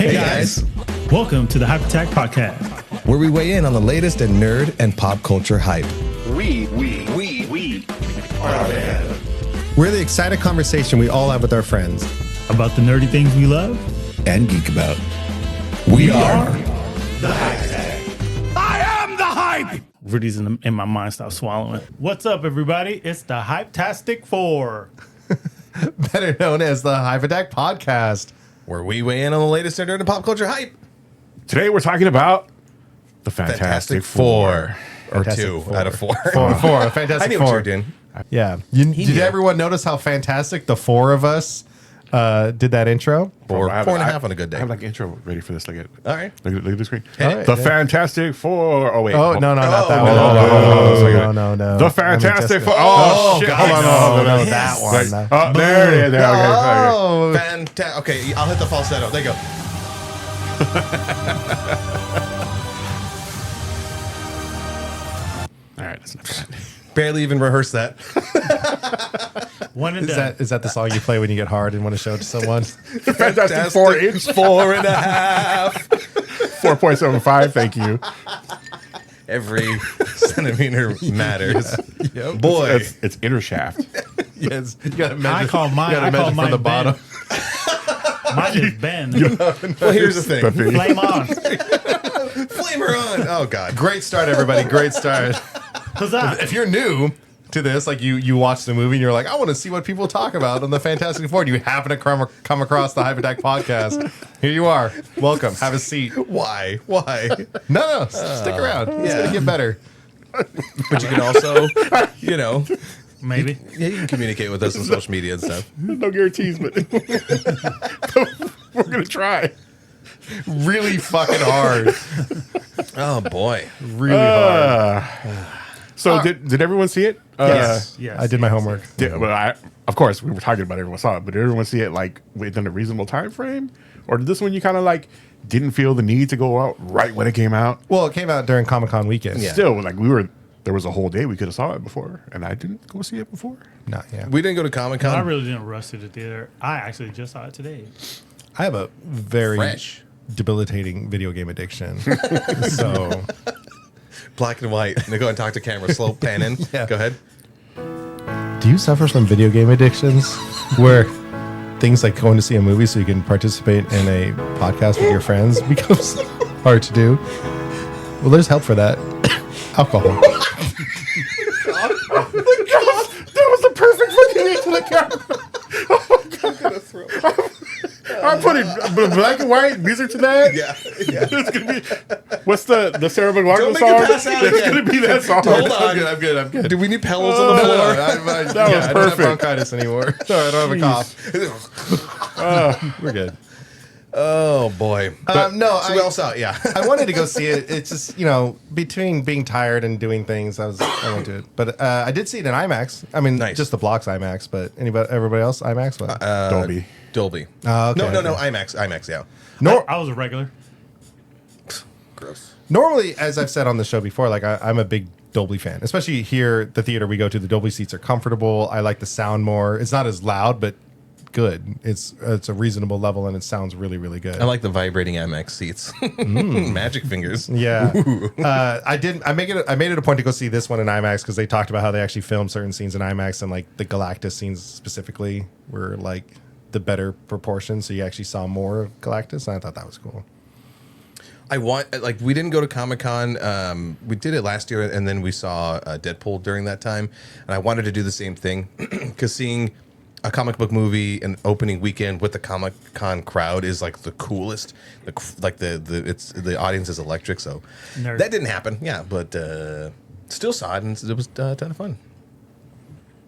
Hey guys, welcome to the Hype Attack Podcast, where we weigh in on the latest in nerd and pop culture hype. We are there. We're the excited conversation we all have with our friends about the nerdy things we love and geek about. We are the Hype Attack. I am the hype! Rudy's in my mind, stop swallowing. What's up, everybody? It's the Hype-tastic 4. Better known as the Hype Attack Podcast, where we weigh in on the latest in nerd and pop culture hype. Today we're talking about the Fantastic Four. Or Fantastic 2 Four. out of 4. Four. A Fantastic I knew Four. what you were doing. Yeah. Did knew. everyone notice how fantastic the four of us did that intro? Four I have- and a I- half on a good day. I have like intro ready for this. Look at All right. Look at the screen. All right. The Fantastic Four. Oh wait. Oh, hold- no, not that Oh, one. no, No. The Fantastic Jessica. Four. Oh, shit. God, Hold on. no, Yes. that one. Like, oh, there it is. There. Okay. Oh, Fantastic. Okay, I'll hit the falsetto. There you go. All right. That's not bad. Barely even rehearsed that. One and done. is that the song you play when you get hard and want to show it to someone? Fantastic Four. It's 4.5. 4.75. Thank you. Every centimeter matters. Yep. Boy. It's inner shaft. Yes. You gotta measure, I call mine. you gotta I call measure mine from the bottom. Mine is Ben. Well, here's the thing. Flame on. Flame her on. Oh, God. Great start, everybody. Great start. Huzzah. If you're new to this, like you watch the movie and you're like, I want to see what people talk about on the Fantastic Four, and you happen to come across the Hype Attack Podcast, here you are. Welcome. Have a seat. Why? No, stick around. It's yeah. going to get better. But you can also, Maybe. Yeah, you can communicate with us on social media and stuff. No guarantees, but we're gonna try. Really fucking hard. Oh, boy. Really hard. So did everyone see it? Yes. Yes. I did my homework. Of course, we were talking about everyone saw it, but did everyone see it like within a reasonable time frame? Or did this one you kind of like didn't feel the need to go out right when it came out? Well, it came out during Comic-Con weekend. Yeah. Still, like there was a whole day we could have saw it before, and I didn't go see it before. Not yet. We didn't go to Comic-Con. I really didn't rush to the theater. I actually just saw it today. I have a very Fresh. debilitating video game addiction. So, Black and white. Now go and talk to camera. Slow pan in. Yeah. Go ahead. do you suffer from video game addictions where things like going to see a movie so you can participate in a podcast with your friends becomes hard to do? Well, there's help for that. Alcohol. That was the perfect fucking into the camera. I'm putting black and white music to that. Yeah. It's gonna be what's the Sarah McLachlan Don't make song? it pass out It's again. gonna be that song. Hold on. I'm good. Do we need pillows on the floor? That was I don't have perfect. bronchitis anymore. Sorry, I don't have a cough. We're good. Oh, boy. No, So we all saw it, yeah. I wanted to go see it. It's just, between being tired and doing things, I went to it. But I did see it in IMAX. I mean, Nice. just the blocks IMAX, but everybody else IMAX? What? Dolby. Oh, okay, No, okay. IMAX, yeah. I was a regular. Gross. Normally, as I've said on the show before, like I'm a big Dolby fan, especially here, the theater we go to, the Dolby seats are comfortable. I like the sound more. It's not as loud, but good. It's a reasonable level, and it sounds really, really good. I like the vibrating IMAX seats. Magic fingers. Yeah, I made it a point to go see this one in IMAX because they talked about how they actually filmed certain scenes in IMAX, and like the Galactus scenes specifically were like the better proportion, so you actually saw more of Galactus, and I thought that was cool. We didn't go to Comic-Con. We did it last year, and then we saw Deadpool during that time, and I wanted to do the same thing because seeing a comic book movie an opening weekend with the Comic-Con crowd is like the coolest. The audience is electric, so Nerd. that didn't happen. Yeah, but still saw it, and it was a ton of fun.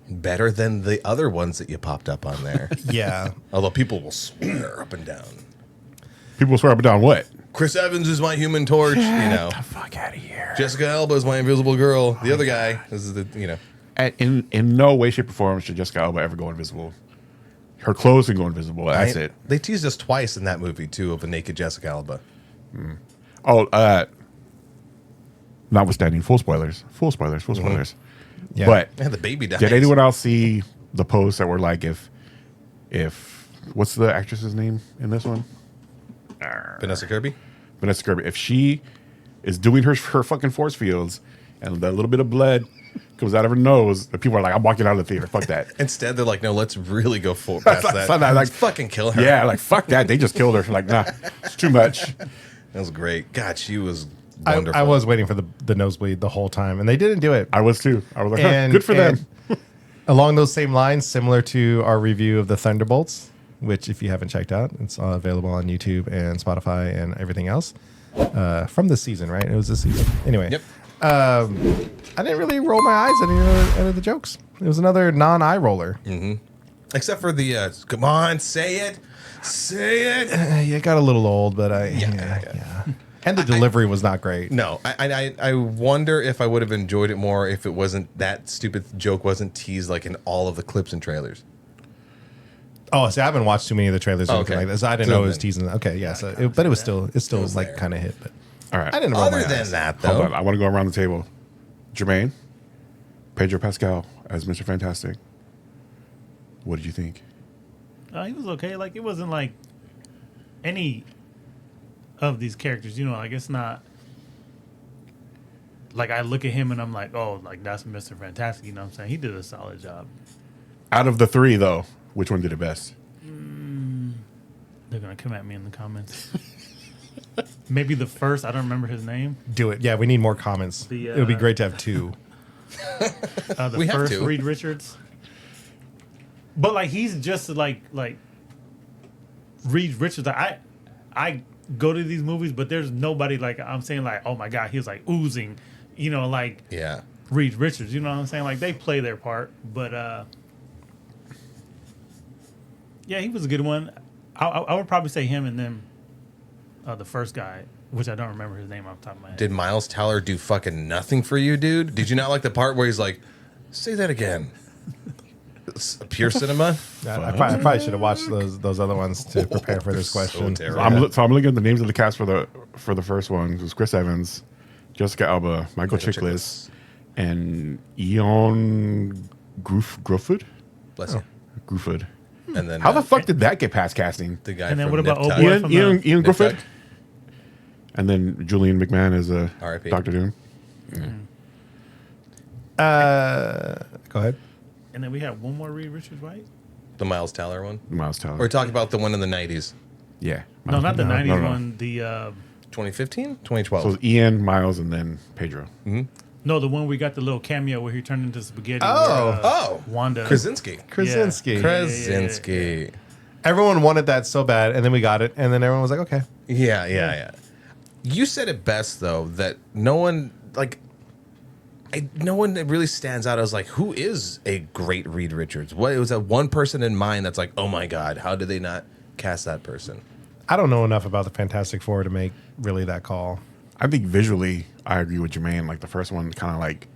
Better than the other ones that you popped up on there. Yeah, Although people will swear up and down. People swear up and down what? Chris Evans is my Human Torch. Get the fuck out of here. Jessica Alba is my Invisible Girl. The other guy is In no way, shape, or form should Jessica Alba ever go invisible. Her clothes can go invisible. That's it. They teased us twice in that movie too of a naked Jessica Alba. Notwithstanding full spoilers. Yeah. But And the baby dies. did anyone else see the posts that were like, if what's the actress's name in this one? Vanessa Kirby. Vanessa Kirby. If she is doing her fucking force fields and that little bit of blood comes out of her nose, the people are like, I'm walking out of the theater. Fuck that. Instead, they're like, no, let's really go full past that. like, Let's fucking kill her. Yeah, like, fuck that. They just killed her. Like, nah, it's too much. That was great. God, she was wonderful. I was waiting for the nosebleed the whole time, and they didn't do it. I was too. I was like, huh, good for them. Along those same lines, similar to our review of the Thunderbolts, which if you haven't checked out, it's available on YouTube and Spotify and everything else from this season, right? It was this season. Anyway, Yep. I didn't really roll my eyes at any of the jokes. It was another non-eye roller. Except for the, come on, say it. Say it. Yeah, it got a little old, but yeah. And the delivery was not great. No, I wonder if I would have enjoyed it more if it wasn't, that stupid joke wasn't teased like in all of the clips and trailers. Oh, see, I haven't watched too many of the trailers or anything Okay. like this. I didn't know it was teasing. Okay, yeah. So, but it was still was like there. kind of hit. But All right. I didn't roll Other my than eyes. that, Hold though, on. I want to go around the table. Jermaine, Pedro Pascal as Mr. Fantastic. What did you think? He was okay. Like, it wasn't like any of these characters, like, it's not like I look at him and I'm like, oh, like, that's Mr. Fantastic. You know what I'm saying? He did a solid job. Out of the three, though, which one did it best? They're going to come at me in the comments. Maybe the first. I don't remember his name. Do it. Yeah, we need more comments. It would be great to have two. The We have first to. Reed Richards. But like he's just like Reed Richards. I go to these movies, but there's nobody like I'm saying like, oh my god, he was like oozing, like yeah. Reed Richards. You know what I'm saying? Like they play their part, but yeah, he was a good one. I would probably say him and then the first guy, which I don't remember his name off the top of my head. Did Miles Teller do fucking nothing for you, dude? Did you not like the part where he's like, say that again? It's pure cinema. I probably should have watched those other ones to prepare for this So question. terrible. I'm looking at the names of the cast for the first one. It was Chris Evans, Jessica Alba, Michael Chiklis, and Eon Gruffudd. Bless you. Gruffudd. And then How the fuck did that get past casting? the guy And then from what about Nip old Tuck. boy? Ian Nip Gruffudd. Tuck? And then Julian McMahon as R.I.P. Doctor Doom. Go ahead. And then we have one more Reed Richards, right? The Miles Teller one? Miles Teller. We're talking about the one in the 90s. Yeah. No, not the No, 90s no. one. The 2015? So 2012. it was Ian, Miles, and then Pedro. no, the one we got the little cameo where he turned into spaghetti. Oh. where, Oh. Wanda. Krasinski. Krasinski. Krasinski. Everyone wanted that so bad, and then we got it, and then everyone was like, okay. Yeah. You said it best, though, that no one, no one that really stands out as, like, who is a great Reed Richards? What was that one person in mind that's like, oh, my God, how did they not cast that person? I don't know enough about the Fantastic Four to make really that call. I think visually, I agree with Jermaine. Like the first one kind of like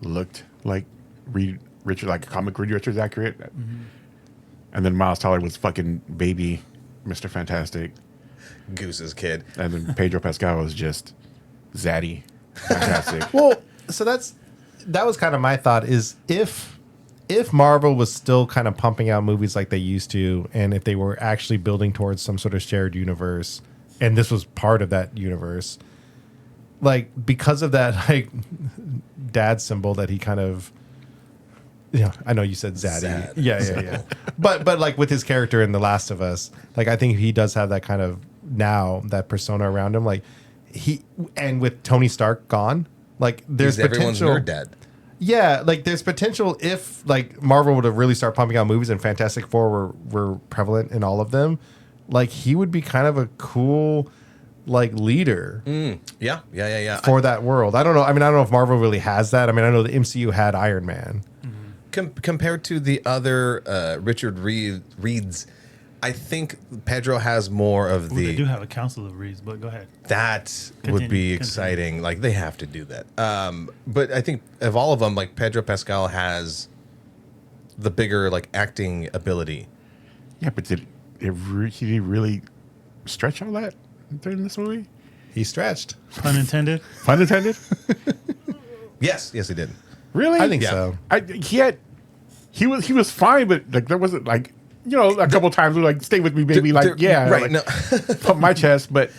looked like Reed Richards, like comic Reed Richards accurate. And then Miles Teller was fucking baby Mr. Fantastic. Goose's kid. And then Pedro Pascal was just zaddy fantastic. Well, so that was kind of my thought is if Marvel was still kind of pumping out movies like they used to, and if they were actually building towards some sort of shared universe, and this was part of that universe, like because of that like dad symbol that he kind of, I know you said zaddy. Zad. Yeah. but like with his character in The Last of Us, like I think he does have that kind of now that persona around him, like and with Tony Stark gone, like there's He's everyone's potential. nerd dad. Yeah, like there's potential if like Marvel would have really start pumping out movies and Fantastic Four were prevalent in all of them, like he would be kind of a cool like leader Yeah. for that world. I don't know. I mean, I don't know if Marvel really has that. I mean, I know the MCU had Iron Man. Compared to the other Richard Reeds, I think Pedro has more of Ooh, they the. do have a council of Reeds, but go ahead. That would Continue. be exciting. Like they have to do that. But I think of all of them, like Pedro Pascal has the bigger like acting ability. Yeah, but did he really stretch all that during this movie? He stretched. Pun intended. Pun intended? Yes, he did. Really? I think Yeah. so. He was fine, but like there wasn't like a couple times we're like, "Stay with me, baby." Like, yeah, right. like, No. pump my chest, but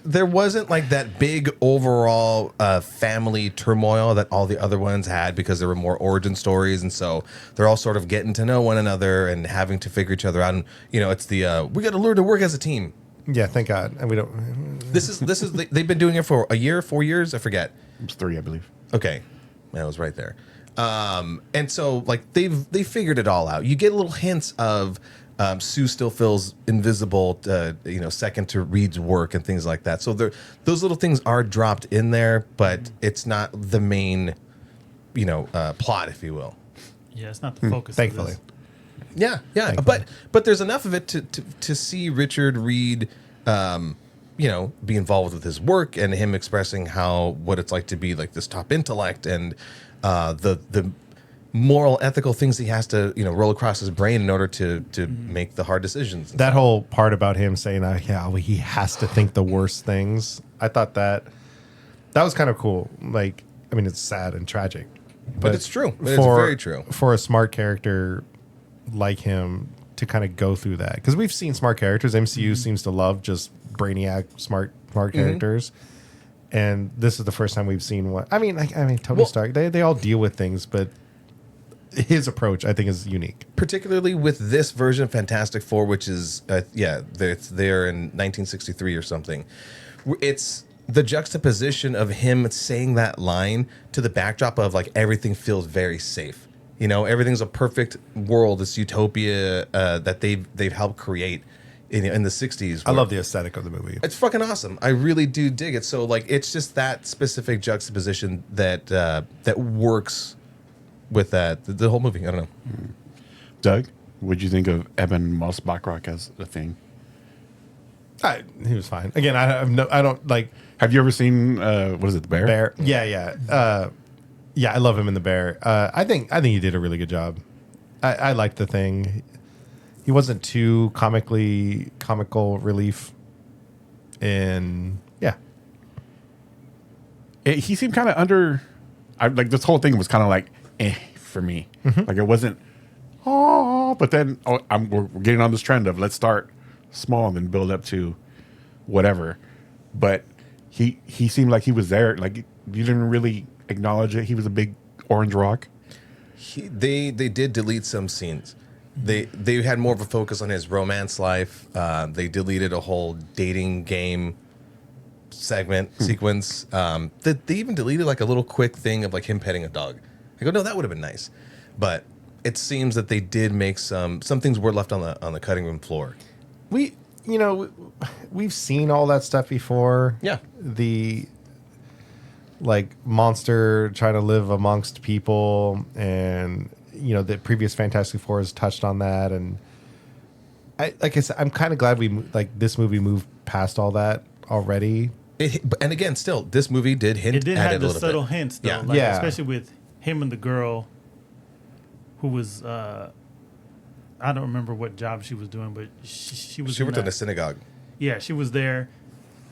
There wasn't like that big overall family turmoil that all the other ones had because there were more origin stories, and so they're all sort of getting to know one another and having to figure each other out. And it's the we got to learn to work as a team. Yeah, thank God. And we don't. This is they've been doing it for a year, 4 years, I forget. it was 3, I believe. Okay, I was right there. And so like they figured it all out. You get little hints of Sue still feels invisible, second to Reed's work and things like that. So those little things are dropped in there, but it's not the main, plot, if you will. Yeah, it's not the focus. Thankfully. Of this. Yeah, Thankfully. but there's enough of it to see Richard Reed, be involved with his work and him expressing what it's like to be like this top intellect and the moral, ethical things he has to roll across his brain in order to make the hard decisions. That whole part about him saying, he has to think the worst things. I thought that was kind of cool. Like, I mean, it's sad and tragic, but it's true. It's very true for a smart character like him to kind of go through that, because we've seen smart characters. MCU seems to love just brainiac, smart characters. And this is the first time we've seen one. I mean, Tony Stark. They all deal with things, but his approach, I think, is unique. Particularly with this version of Fantastic Four, which is, it's there in 1963 or something. It's the juxtaposition of him saying that line to the backdrop of like everything feels very safe. Everything's a perfect world, this utopia that they've helped create in the 60s. I love the aesthetic of the movie. It's fucking awesome. I really do dig it. So like, it's just that specific juxtaposition that works with the whole movie. I don't know. Doug, what'd you think of Eben Moss Backrack as a thing? He was fine. Again, I don't like. Have you ever seen what is it, The Bear? Bear. Yeah. I love him in The Bear. I think he did a really good job. I liked the thing. He wasn't too comical relief, and yeah, He seemed kind of under. Like this whole thing was kind of like for me. Like it wasn't. Oh, but then we're getting on this trend of let's start small and then build up to whatever. But he seemed like he was there. Like you didn't really acknowledge it. He was a big orange rock. They did delete some scenes. They had more of a focus on his romance life. They deleted a whole dating game sequence. They even deleted like a little quick thing of like him petting a dog. I go, no, that would have been nice. But it seems that they did make some things were left on the cutting room floor. we've seen all that stuff before. Yeah. The like monster trying to live amongst people, and the previous Fantastic Four has touched on that, and like I said, I'm kind of glad this movie moved past all that already. And again, still, this movie did hint. It did at have it a the little subtle bit. hints, though. Yeah. Like, Yeah. especially with him and the girl who was, I don't remember what job she was doing, but she was She in worked in that- a synagogue. Yeah, she was there.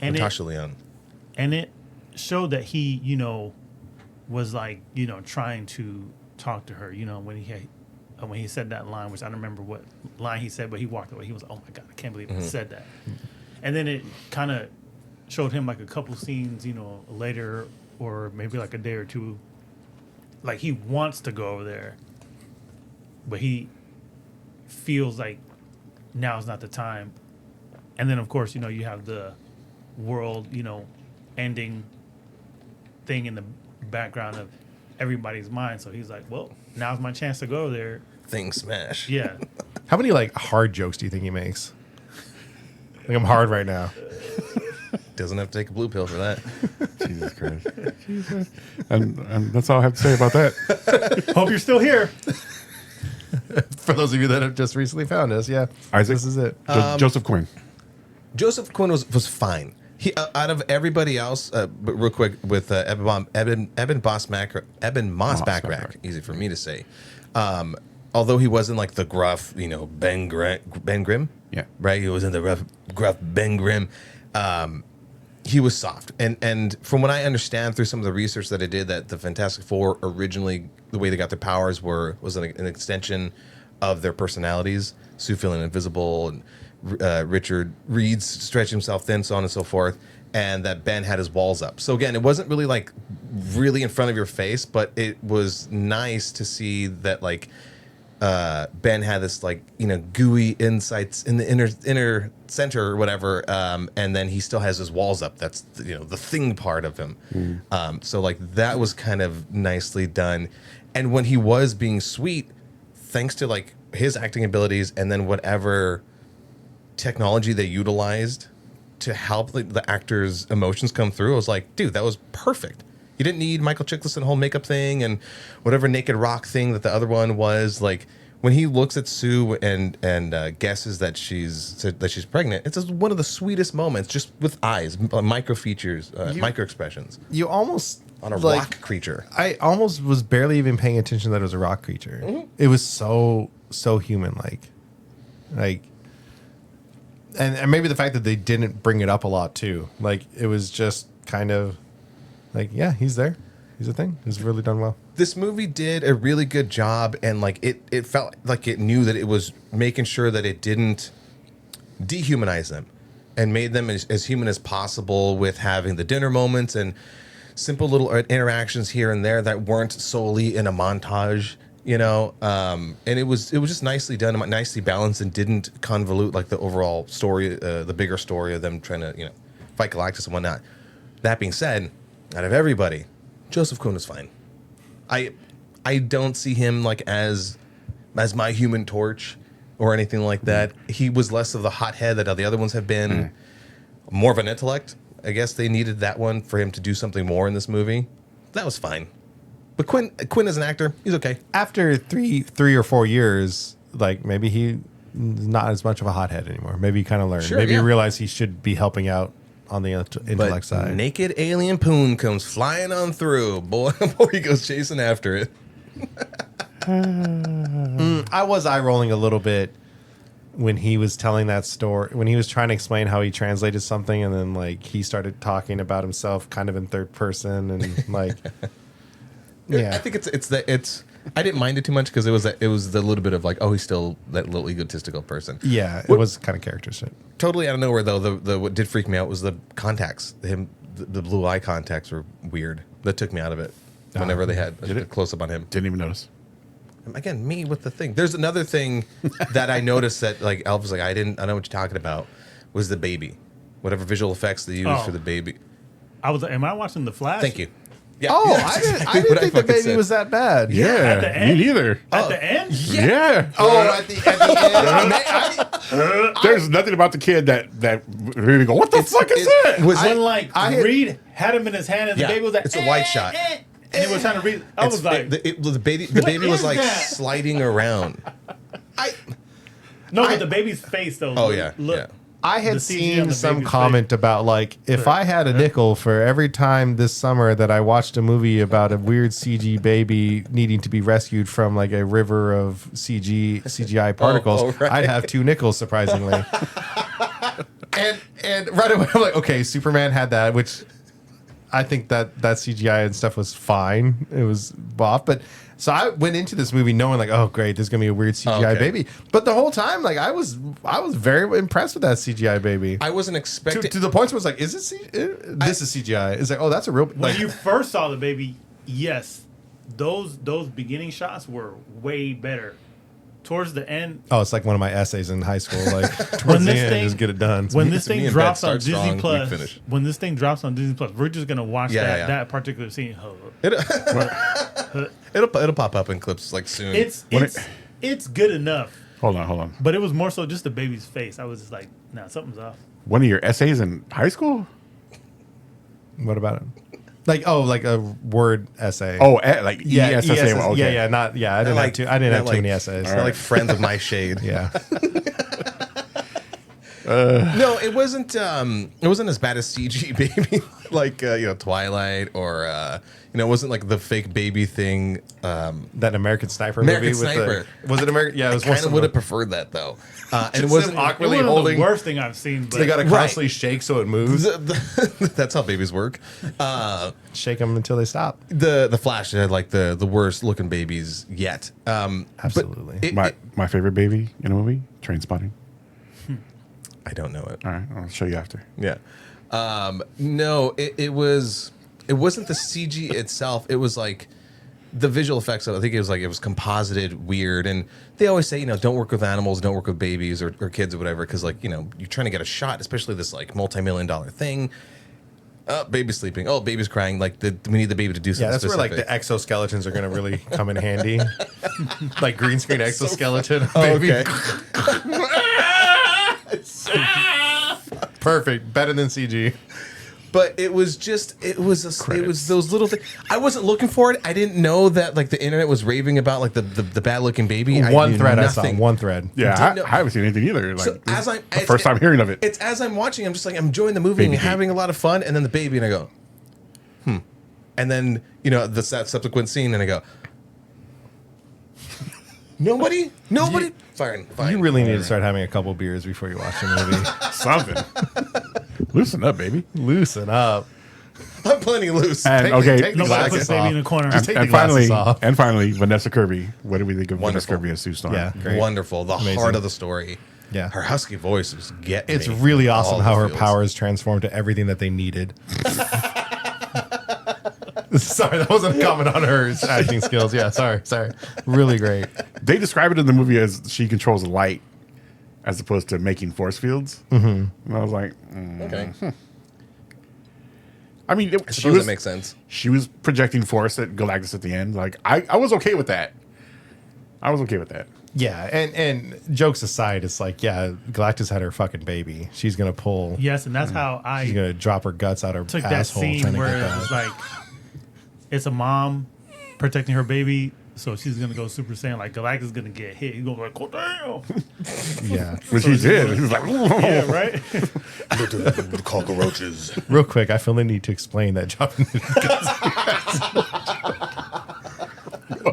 And Natasha Lyonne. And it showed that he, was like, trying to talk to her, when he said that line, which I don't remember what line he said, but he walked away. He was like, oh my God, I can't believe he said that. And then it kind of showed him like a couple scenes, later, or maybe like a day or two. Like he wants to go over there, but he feels like now's not the time. And then, of course, you have the world, ending thing in the background of everybody's mind. So he's like, well, now's my chance to go there. Thing smash. Yeah. How many like hard jokes do you think he makes? Like, I'm hard right now. Doesn't have to take a blue pill for that. Jesus Christ. And that's all I have to say about that. Hope you're still here. For those of you that have just recently found us, yeah, Isaac? this is it. Joseph Quinn. Joseph Quinn was fine. He out of everybody else, but real quick with Eben Moss Backrack, easy for me to say. Although he wasn't like the gruff, Ben Grimm, Yeah. right? He was in the gruff Ben Grimm. He was soft, and from what I understand through some of the research that I did, that the Fantastic Four originally, the way they got their powers was an extension of their personalities. Sue feeling invisible, and Richard Reed's stretching himself thin, so on and so forth. And that Ben had his walls up. So again, it wasn't really like really in front of your face, but it was nice to see that like Ben had this like, you know, gooey insights in the inner center or whatever, and then he still has his walls up. That's, you know, the thing part of him. So like that was kind of nicely done. And when he was being sweet, thanks to like his acting abilities and then whatever technology they utilized to help the actor's emotions come through, I was like, dude, that was perfect. You didn't need Michael Chiklis' whole makeup thing and whatever naked rock thing that the other one was. Like when he looks at Sue and guesses that she's pregnant, it's just one of the sweetest moments, just with eyes, micro features, micro expressions You almost on a like, rock creature. I almost was barely even paying attention that it was a rock creature. It was so human like. And maybe the fact that they didn't bring it up a lot too. Like it was just kind of like, yeah, he's there. He's a thing. It's really done well. This movie did a really good job, and like it felt like it knew that it was making sure that it didn't dehumanize them and made them as human as possible with having the dinner moments and simple little interactions here and there that weren't solely in a montage. You know, and it was just nicely done, nicely balanced, and didn't convolute like the overall story, the bigger story of them trying to, you know, fight Galactus and whatnot. That being said, out of everybody, Joseph Kuhn is fine. I don't see him like as my Human Torch or anything like that. He was less of the hothead that the other ones have been. More of an intellect. I guess they needed that one for him to do something more in this movie. That was fine. But Quinn as an actor, he's okay. After three or 4 years, like maybe he's not as much of a hothead anymore. Maybe he kind of learned. Sure, maybe yeah. he realized he should be helping out on the intellect But side. naked alien Poon comes flying on through, boy, before he goes chasing after it. I was eye rolling a little bit when he was telling that story, when he was trying to explain how he translated something, and then like he started talking about himself kind of in third person and like. Yeah, I think it's I didn't mind it too much because it was the little bit of like, oh, he's still that little egotistical person. Yeah, it was kind of character shit. Totally out of nowhere though. The what did freak me out was the contacts. The blue eye contacts were weird. That took me out of it. Whenever they had a close up on him, Didn't even notice. again, me with the thing. There's another thing that I noticed that like Elf was like, I know what you're talking about. Was the baby, whatever visual effects they used for the baby. Am I watching The Flash? Thank you. Yeah, Oh, yeah, I that's didn't, exactly I didn't what think the fucking baby said. was that bad. Yeah, At the end? me neither. At the end? Yeah. Oh, at the end. There's nothing about the kid that really go, what the fuck is that? Was When it like Reed had him in his hand and the Yeah, baby was like, it's a wide shot. And he was trying to read. I was like, the baby was is like that? sliding around. no, but the baby's face though. Oh yeah, look. yeah. I had The CG on seen the some baby's comment about like if I had a nickel for every time this summer that I watched a movie about a weird CG baby needing to be rescued from like a river of CGI particles, right. I'd have 2 nickels surprisingly. and right away I'm like, okay, Superman had that, which I think that CGI and stuff was fine. It was off, but so I went into this movie knowing like, oh great, there's gonna be a weird CGI baby. But the whole time, like I was very impressed with that CGI baby. I wasn't expecting. To the point where it's like, is it this is CGI? It's like, oh, that's a real. When Like, you first saw the baby, yes, those beginning shots were way better. Towards the end, oh, it's like one of my essays in high school. Like when towards the this end, thing, just get it done. when me- this to me thing and drops Bed on start Disney strong, we Plus, finish. when this thing drops on Disney Plus, we're just gonna watch Yeah. that particular scene. It'll pop up in clips like soon. It's good enough, Hold on. but it was more so just the baby's face. I was just like, nah, something's off. One of your essays in high school? What about it? Like a word essay. Oh, like ESSA. ESS, Okay. yeah. I didn't have too many essays. They're like friends of my shade. Yeah. No, it wasn't. It wasn't as bad as CG baby, like Twilight, or it wasn't like the fake baby thing. That American Sniper American movie. Sniper. Was it American? Yeah, it was. Kind of would have preferred that though, and it wasn't It awkwardly wasn't holding. the worst thing I've seen. But They got to Right. constantly shake so it moves. That's how babies work. Shake them until they stop. The Flash had like the worst looking babies yet. Absolutely. My favorite baby in a movie, Train Spotting. I don't know it. All right, I'll show you after. Yeah. No, it wasn't the CG itself. It was like the visual effects of it. I think it was composited weird. And they always say, don't work with animals, don't work with babies or kids or whatever, because you're trying to get a shot, especially this like multi-million-dollar thing. Baby's sleeping. Oh, baby's crying. Like we need the baby to do something. Yeah, that's specific. where like the exoskeletons are going to really come in handy. Like green screen exoskeleton. Oh, baby. okay. Perfect. Better than CG. But it was those little things. I wasn't looking for it. I didn't know that like the internet was raving about like the bad looking baby. One knew thread nothing. I saw. One thread. Yeah, Didn't know- I haven't seen anything either. Like, So this as is I'm the first time hearing of it. It's as I'm watching, I'm just like I'm enjoying the movie Baby and having a lot of fun, and then the baby, and I go, and then that subsequent scene, and I go, nobody, fine. You really need to start having a couple beers before you watch the movie. Something. Loosen up, baby. Loosen up. I'm plenty loose. And Take okay, the nobody glasses puts baby off. in the corner. Just take the And glasses finally, off. Vanessa Kirby. What do we think of Wonderful. Vanessa Kirby as Sue Storm? Yeah. Great. Wonderful. The Amazing. heart of the story. Yeah. Her husky voice was getting It's me really in awesome all how the her feels. powers transformed to everything that they needed. Sorry, that wasn't a comment on her acting skills. Yeah, sorry. Really great. They describe it in the movie as she controls light as opposed to making force fields. Mm-hmm. And I was like, Okay. I mean, I suppose that makes sense. She was projecting force at Galactus at the end. Like, I was okay with that. Yeah, and jokes aside, it's like, yeah, Galactus had her fucking baby. She's gonna pull. Yes, and that's how She's I gonna drop her guts out her took that asshole. scene trying to where get it was that. like it's a mom protecting her baby, so she's gonna go Super Saiyan. Like Galactus is gonna get hit. He's gonna go like, oh damn. Yeah. Which he did. He was like, Yeah, right. The cockroaches. Real quick, I feel the need to explain that dropping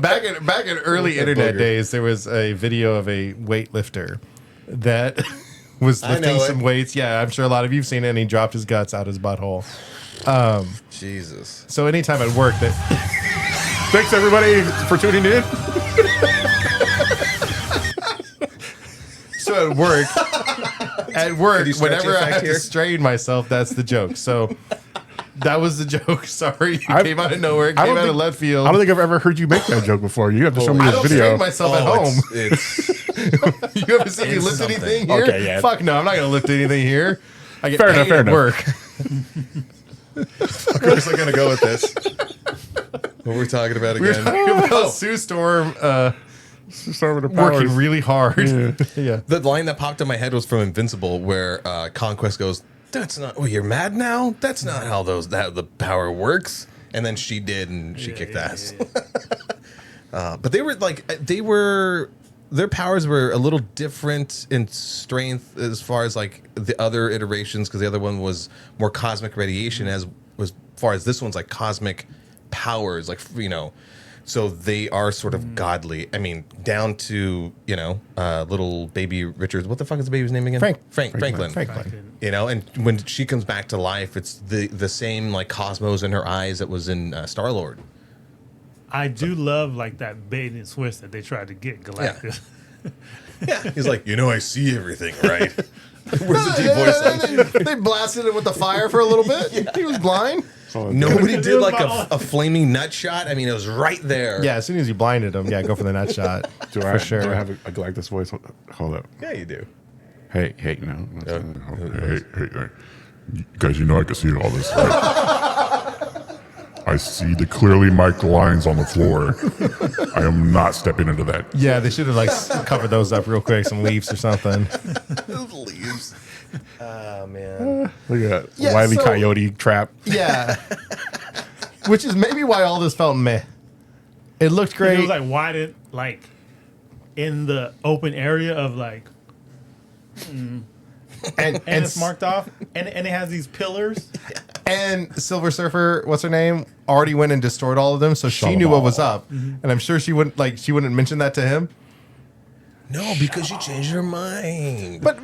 back in early internet booger. days, there was a video of a weightlifter that was I know lifting it. some weights. Yeah, I'm sure a lot of you've seen it, and he dropped his guts out his butthole. Jesus. So anytime at work that thanks, everybody, for tuning in. so at work, Can you stretch whenever I effect have here? to strain myself, that's the joke. So that was the joke. Sorry, it came out of nowhere. It I came don't out of think- left field. I don't think I've ever heard you make that joke before. You have to show me I this don't video. strain myself at home. It's You haven't seen me It's lift something. anything here? Okay, yeah. Fuck no, I'm not going to lift anything here. I get Fair paid enough, fair at enough. work. where's I gonna go with this? What were we talking about We were again? talking about Sue Storm Start with the powers. working really hard. Yeah. The line that popped in my head was from Invincible, where Conquest goes, "That's not. Oh, you're mad now? That's not how the power works." And then she did, and she kicked ass. But their powers were a little different in strength as far as like the other iterations, because the other one was more cosmic radiation, as far as this one's like cosmic powers, like So they are sort of godly. I mean, down to little baby Richard. What the fuck is the baby's name again? Franklin. And when she comes back to life, it's the same like cosmos in her eyes that was in Star-Lord. I do love like that bait and switch that they tried to get Galactus. Yeah, he's like, I see everything, right? Where's the deep voice? They blasted him with the fire for a little bit. He was blind. Nobody It did was like about- a flaming nut shot. I mean, it was right there. Yeah, as soon as you blinded him, go for the nut shot. Do for I sure. do I have a Galactus voice? Hold up. Yeah, you do. Hey, Hey, Guys, I can see all this, right? I see the clearly marked lines on the floor. I am not stepping into that. Yeah, they should have covered those up real quick, some leaves or something. Those leaves. Oh man. Look at that Yeah, Wile E. so- Coyote trap. Yeah. Which is maybe why all this felt meh. It looked It great. was like why did like in the open area of like and it's marked off, and it has these pillars. And Silver Surfer, what's her name, already went and destroyed all of them, so she knew what was up, and I'm sure she wouldn't mention that to him. No, because she changed her mind. But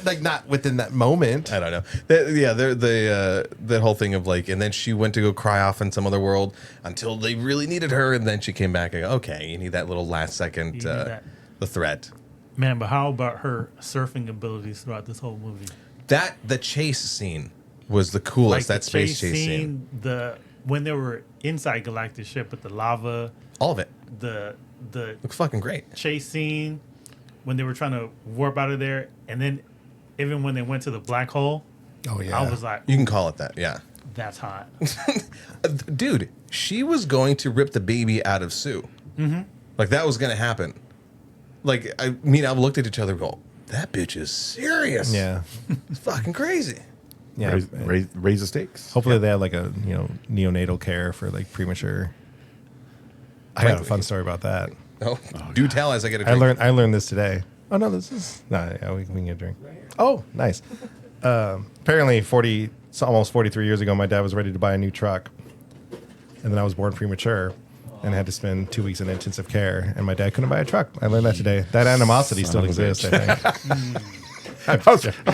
like not within that moment. I don't know. The whole thing of like, and then she went to go cry off in some other world until they really needed her, and then she came back and go, okay, you need that little last second, the threat. Man, but how about her surfing abilities throughout this whole movie? The chase scene was the coolest. Like that space chase scene. When they were inside Galactus ship with the lava, all of it. The looks fucking great. Chase scene when they were trying to warp out of there, and then even when they went to the black hole. Oh yeah, I was like, you can call it that. Yeah, that's hot. Dude, she was going to rip the baby out of Sue. Mm-hmm. Like that was going to happen. Like I looked at each other and go, that bitch is serious. Yeah, it's fucking crazy. Yeah, raise the stakes. Hopefully they have like a neonatal care for like premature. I got a fun story about that. Oh, do tell as I get a drink. I learned this today. Oh no, this is yeah, we can get a drink. Oh, nice. Apparently, almost 43 years ago, my dad was ready to buy a new truck, and then I was born premature, and had to spend 2 weeks in intensive care, and my dad couldn't buy a truck. I learned that today. That animosity still exists. I think. I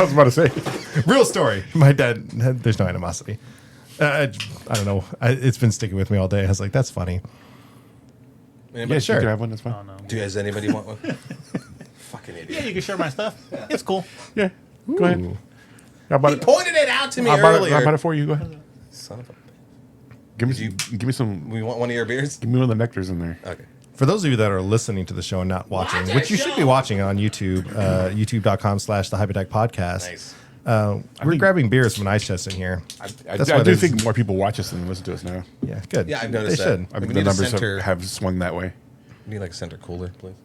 was about to say, real story. My dad, there's no animosity. I don't know. It's been sticking with me all day. I was like, that's funny. Anybody? Yeah, sure. You can have one. That's fine. Oh, no. Does anybody want one? Fucking idiot. Yeah, you can share my stuff. It's cool. Yeah, go ahead. I bought He pointed it out to me I earlier. bought it for you. Go ahead. Son of a. Give me some. We want one of your beers. Give me one of the nectars in there. Okay. For those of you that are listening to the show and not watching, which you should be watching on YouTube, youtube.com/the Podcast. Nice. We're grabbing beers from an ice chest in here. I That's why do there's- think more people watch us than listen to us now. Yeah, good. Yeah, I've noticed they that. should. I mean, We the need a numbers center- have swung that way. We need like a center cooler, please.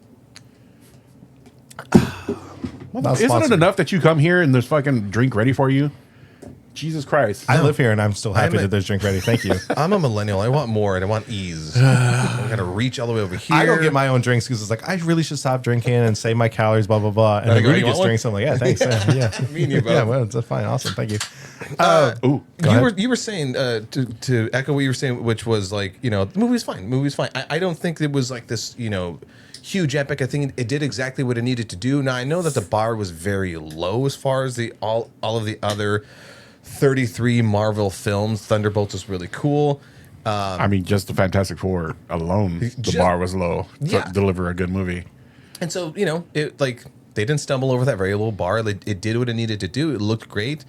Not Isn't it sponsored. enough that you come here and there's fucking drink ready for you? Jesus Christ. I live here and I'm still happy I'm a- that there's drink ready. Thank you. I'm a millennial. I want more and I want ease. I gotta reach all the way over here. I don't get my own drinks because it's like I really should stop drinking and save my calories, blah blah blah. And then go, Rudy "You want gets one?" drinks. I'm like, yeah, thanks. Yeah, Me and you both. yeah, well, it's fine, awesome, thank you. Ooh. You were saying to echo what you were saying, which was like, the movie's fine. Movie's fine. I don't think it was like this, huge epic. I think it did exactly what it needed to do. Now I know that the bar was very low as far as the all of the other 33 Marvel films. Thunderbolts was really cool. I mean, just the Fantastic Four alone, the bar was low Yeah. to deliver a good movie. And so, it they didn't stumble over that very low bar. It did what it needed to do. It looked great.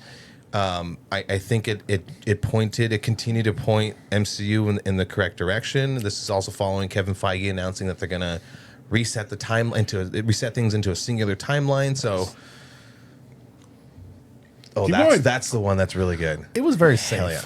I think it continued to point MCU in the correct direction. This is also following Kevin Feige announcing that they're gonna reset things into a singular timeline. So, that's the one that's really good. It was very safe. Hell yeah.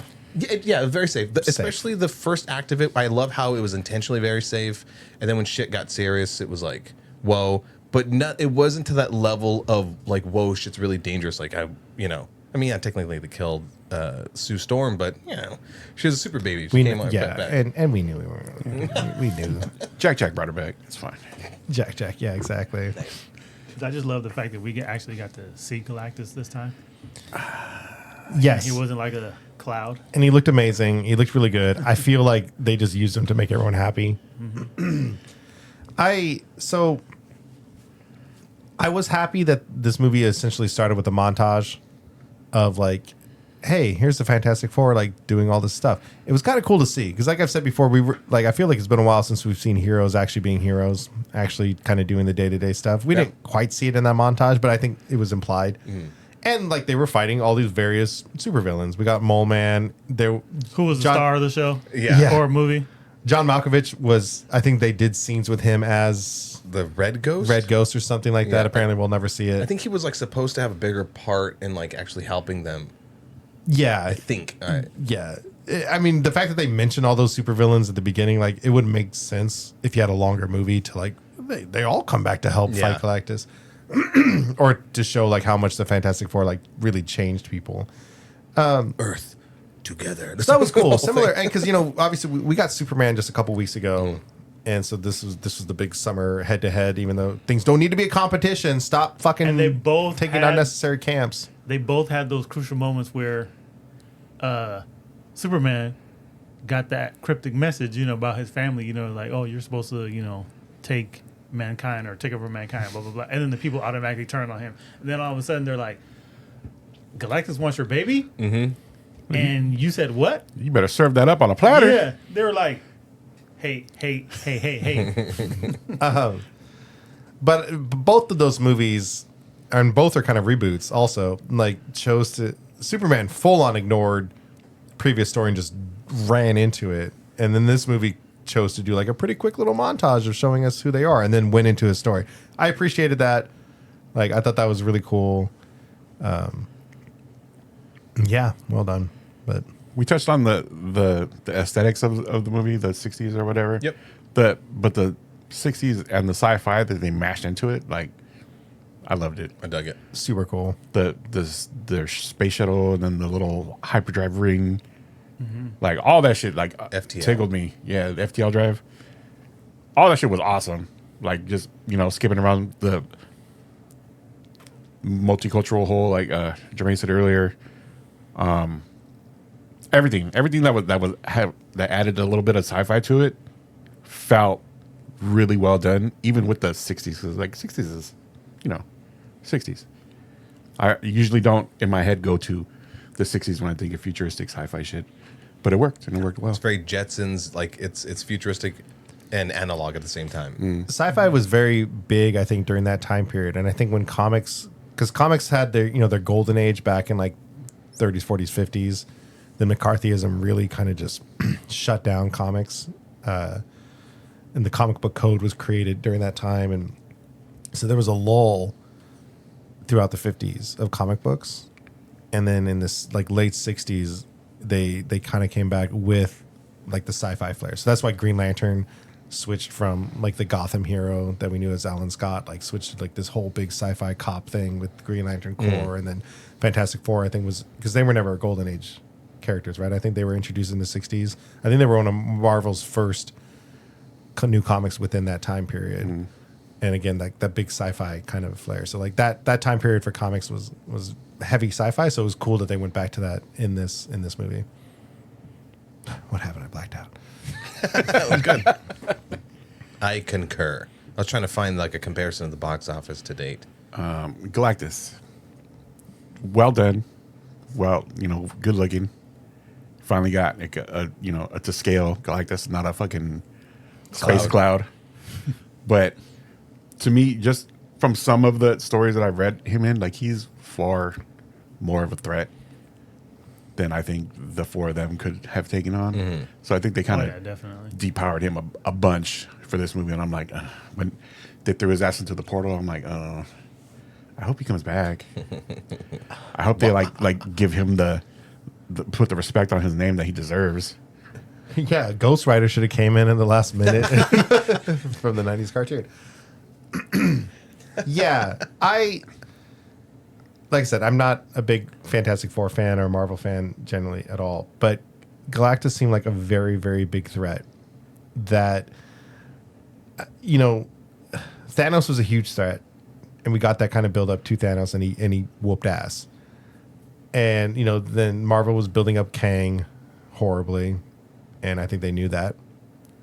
Yeah, very safe. Especially the first act of it. I love how it was intentionally very safe, and then when shit got serious, it was like, whoa. But it wasn't to that level of like, whoa, shit's really dangerous. Like technically they killed Sue Storm, but she was a super baby. She came back. and we knew we knew. Jack brought her back. It's fine. Jack, yeah, exactly. I just love the fact that we actually got to see Galactus this time. Yes, He wasn't like a cloud. and he looked amazing. He looked really good. I feel like they just used him to make everyone happy. I was happy that this movie essentially started with a montage of like, hey, here's the Fantastic Four like doing all this stuff. It was kind of cool to see because, like I've said before, we were like, I feel like it's been a while since we've seen heroes actually being heroes, actually kind of doing the day-to-day stuff. We didn't quite see it in that montage, but I think it was implied. And like they were fighting all these various supervillains. We got Mole Man. Who was the star of the show? Yeah. Or movie? John Malkovich was. I think they did scenes with him as The Red Ghost? Red Ghost or something like that. Yeah. Apparently, we'll never see it. I think he was like supposed to have a bigger part in like actually helping them. Yeah, I think. yeah. I mean, the fact that they mentioned all those supervillains at the beginning, like it would make sense if you had a longer movie to like they all come back to help fight Galactus, or to show like how much the Fantastic Four like really changed people. Earth together. So that was cool. Similar, and because obviously we got Superman just a couple weeks ago, And so this was the big summer head to head. Even though things don't need to be a competition, stop fucking. And they both taking had- unnecessary camps. They both had those crucial moments where Superman got that cryptic message, about his family, like, oh, you're supposed to, take mankind or take over mankind, blah, blah, blah. And then the people automatically turn on him. And then all of a sudden they're like, Galactus wants your baby? Mm-hmm. And you said what? You better serve that up on a platter. Yeah. They were like, hey. But both of those movies, and both are kind of reboots also, like chose to, Superman full on ignored previous story and just ran into it. And then this movie chose to do like a pretty quick little montage of showing us who they are and then went into his story. I appreciated that. Like, I thought that was really cool. Yeah, well done. But We touched on the aesthetics of the movie, the 60s or whatever. Yep. But the 60s and the sci-fi that they mashed into it, like, I loved it. I dug it. super cool. The space shuttle and then the little hyperdrive ring, like all that shit, like FTL. tickled me. Yeah, the FTL drive. All that shit was awesome. Like just skipping around the multicultural whole, like Jermaine said earlier. Everything that added a little bit of sci-fi to it felt really well done, even with the 60s. 'Cause like 60s is, 60s. I usually don't in my head go to the 60s when I think of futuristic sci-fi shit, but it worked and it worked well. It's very Jetsons, like it's futuristic and analog at the same time. Sci-fi was very big, I think, during that time period. And I think when because comics had their, their golden age back in like 30s, 40s, 50s, then McCarthyism really kind of just shut down comics. And the comic book code was created during that time. And so there was a lull throughout the 50s of comic books. And then in this like late 60s, they kind of came back with like the sci-fi flair. So that's why Green Lantern switched from like the Gotham hero that we knew as Alan Scott, like switched to like this whole big sci-fi cop thing with Green Lantern Corps. And then Fantastic Four, I think, was because they were never golden age characters, right? I think they were introduced in the 60s. I think they were one of Marvel's first new comics within that time period. And again, like that big sci-fi kind of flair. So like that time period for comics was heavy sci-fi. So it was cool that they went back to that in this movie. What happened? I blacked out. That was good. I concur. I was trying to find like a comparison of the box office to date. Galactus, well done, well, good looking. Finally got like a to scale Galactus, not a fucking space cloud. But to me, just from some of the stories that I've read him in, like he's far more of a threat than I think the four of them could have taken on. So I think they kind of definitely depowered him a bunch for this movie. And I'm like, when they threw his ass into the portal, I'm like, I hope he comes back. I hope they like give him the put the respect on his name that he deserves. Yeah, Ghost Rider should have came in the last minute from the 90s cartoon. Yeah, like I said, I'm not a big Fantastic Four fan or Marvel fan generally at all, but Galactus seemed like a very, very big threat that, Thanos was a huge threat, and we got that kind of build up to Thanos, and he whooped ass. And, then Marvel was building up Kang horribly, and I think they knew that.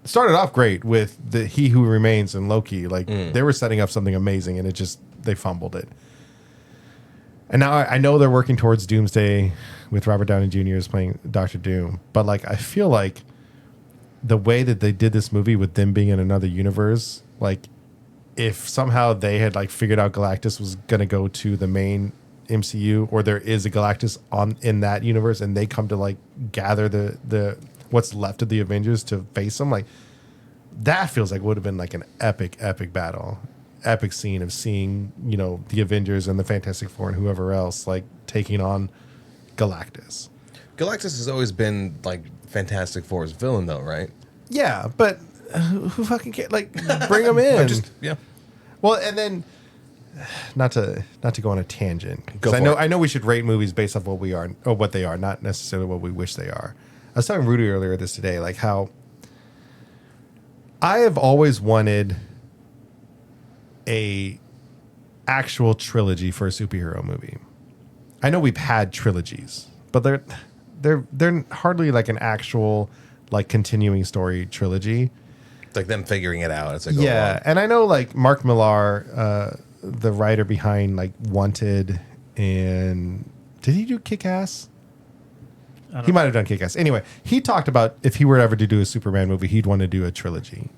It started off great with the He Who Remains and Loki. Like, they were setting up something amazing, and they fumbled it. And now I know they're working towards Doomsday with Robert Downey Jr. as playing Doctor Doom, but, like, I feel like the way that they did this movie with them being in another universe, like, if somehow they had, like, figured out Galactus was going to go to the main MCU, or there is a Galactus in that universe, and they come to like gather the what's left of the Avengers to face them, like that feels like would have been like an epic battle, epic scene of seeing the Avengers and the Fantastic Four and whoever else like taking on Galactus. Galactus has always been like Fantastic Four's villain, though, right? Yeah, but who fucking cares? Like, bring him in. Yeah. Well, and then. Not to go on a tangent, because Go for I know we should rate movies based off what we are or what they are, not necessarily what we wish they are. I was talking to Rudy earlier today, like how I have always wanted a actual trilogy for a superhero movie. I know we've had trilogies, but they're hardly like an actual like continuing story trilogy. It's like them figuring it out as they go Yeah, along. and I know like Mark Millar, the writer behind like Wanted, and did he do Kick-Ass? He might have done Kick-Ass. Anyway, he talked about if he were ever to do a Superman movie, he'd want to do a trilogy.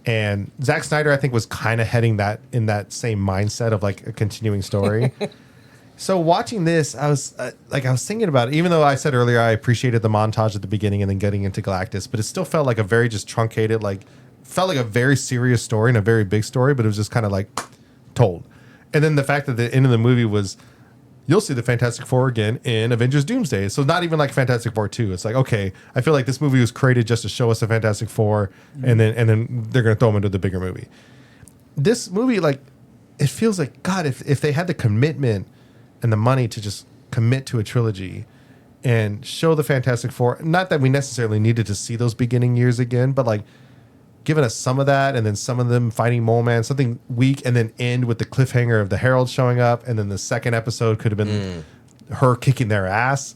And Zack Snyder, I think, was kind of heading that in that same mindset of like a continuing story. So watching this, I was thinking about it. Even though I said earlier I appreciated the montage at the beginning and then getting into Galactus, but it still felt like a very just truncated, like felt like a very serious story and a very big story, but it was just kind of like told. And then the fact that the end of the movie was, you'll see the Fantastic Four again in Avengers Doomsday. So not even like Fantastic Four 2. It's like, okay, I feel like this movie was created just to show us the Fantastic Four, and then they're going to throw them into the bigger movie. This movie, like, it feels like, God, if they had the commitment and the money to just commit to a trilogy and show the Fantastic Four, not that we necessarily needed to see those beginning years again, but like giving us some of that and then some of them fighting Mole Man, something weak, and then end with the cliffhanger of the Herald showing up, and then the second episode could have been her kicking their ass,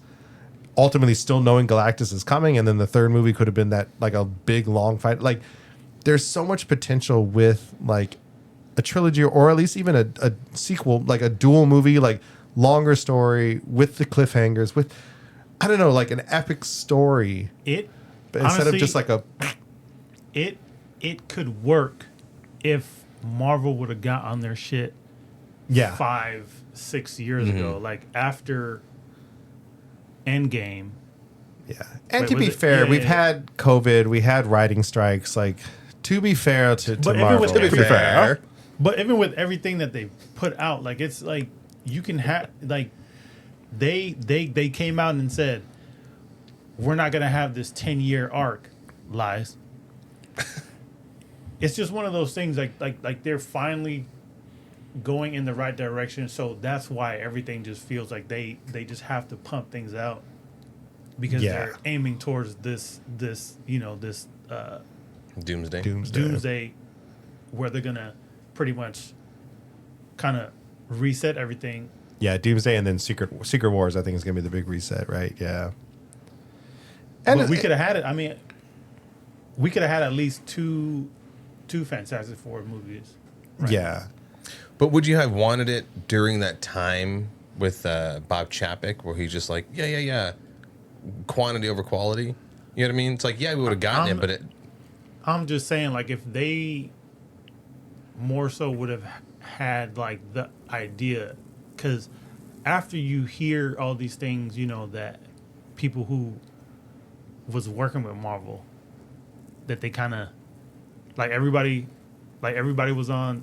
ultimately still knowing Galactus is coming, and then the third movie could have been that like a big long fight. Like there's so much potential with like a trilogy, or at least even a sequel, like a dual movie, like longer story with the cliffhangers, with I don't know, like an epic story. It But instead honestly, of just like a it could work if Marvel would have got on their shit yeah 5-6 years ago, like after Endgame. yeah. And Wait, to was be it- fair, yeah, we've yeah. had COVID, we had writing strikes. Like to be fair to But even Marvel, with- to be fair. But even with everything that they put out, like it's like you can have like they came out and said we're not gonna have this 10-year arc. Lies. It's just one of those things like they're finally going in the right direction, so that's why everything just feels like they just have to pump things out because Yeah. they're aiming towards this Doomsday. doomsday where they're gonna pretty much kind of reset everything. yeah, Doomsday, and then Secret Wars. I think is gonna be the big reset, right? Yeah. And But we could have had it. I mean, we could have had at least two Fantastic Four movies. yeah. But would you have wanted it during that time with Bob Chapek, where he's just like, yeah, quantity over quality? You know what I mean? It's like, yeah, we would have gotten it, but it. I'm just saying, like, if they more so would have had like the idea, because after you hear all these things, you know, that people who was working with Marvel, that they kind of like everybody was on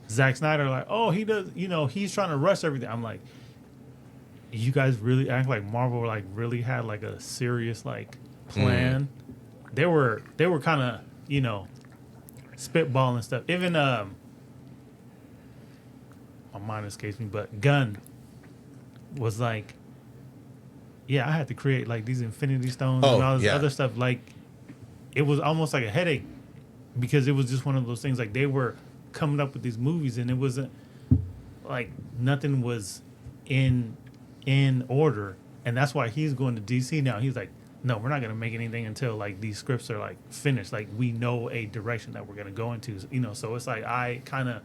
Zack Snyder, like, oh, he does, you know, he's trying to rush everything. I'm like, you guys really act like Marvel like really had like a serious like plan. They were kind of, you know, spitballing stuff. Even my mind escapes me, but Gunn was like, yeah, I had to create like these Infinity Stones and all this other stuff. Like, it was almost like a headache because it was just one of those things. Like, they were coming up with these movies and it wasn't like nothing was in order, and that's why he's going to DC now. He's like, no, we're not going to make anything until like these scripts are like finished. Like, we know a direction that we're going to go into, you know. So it's like I kind of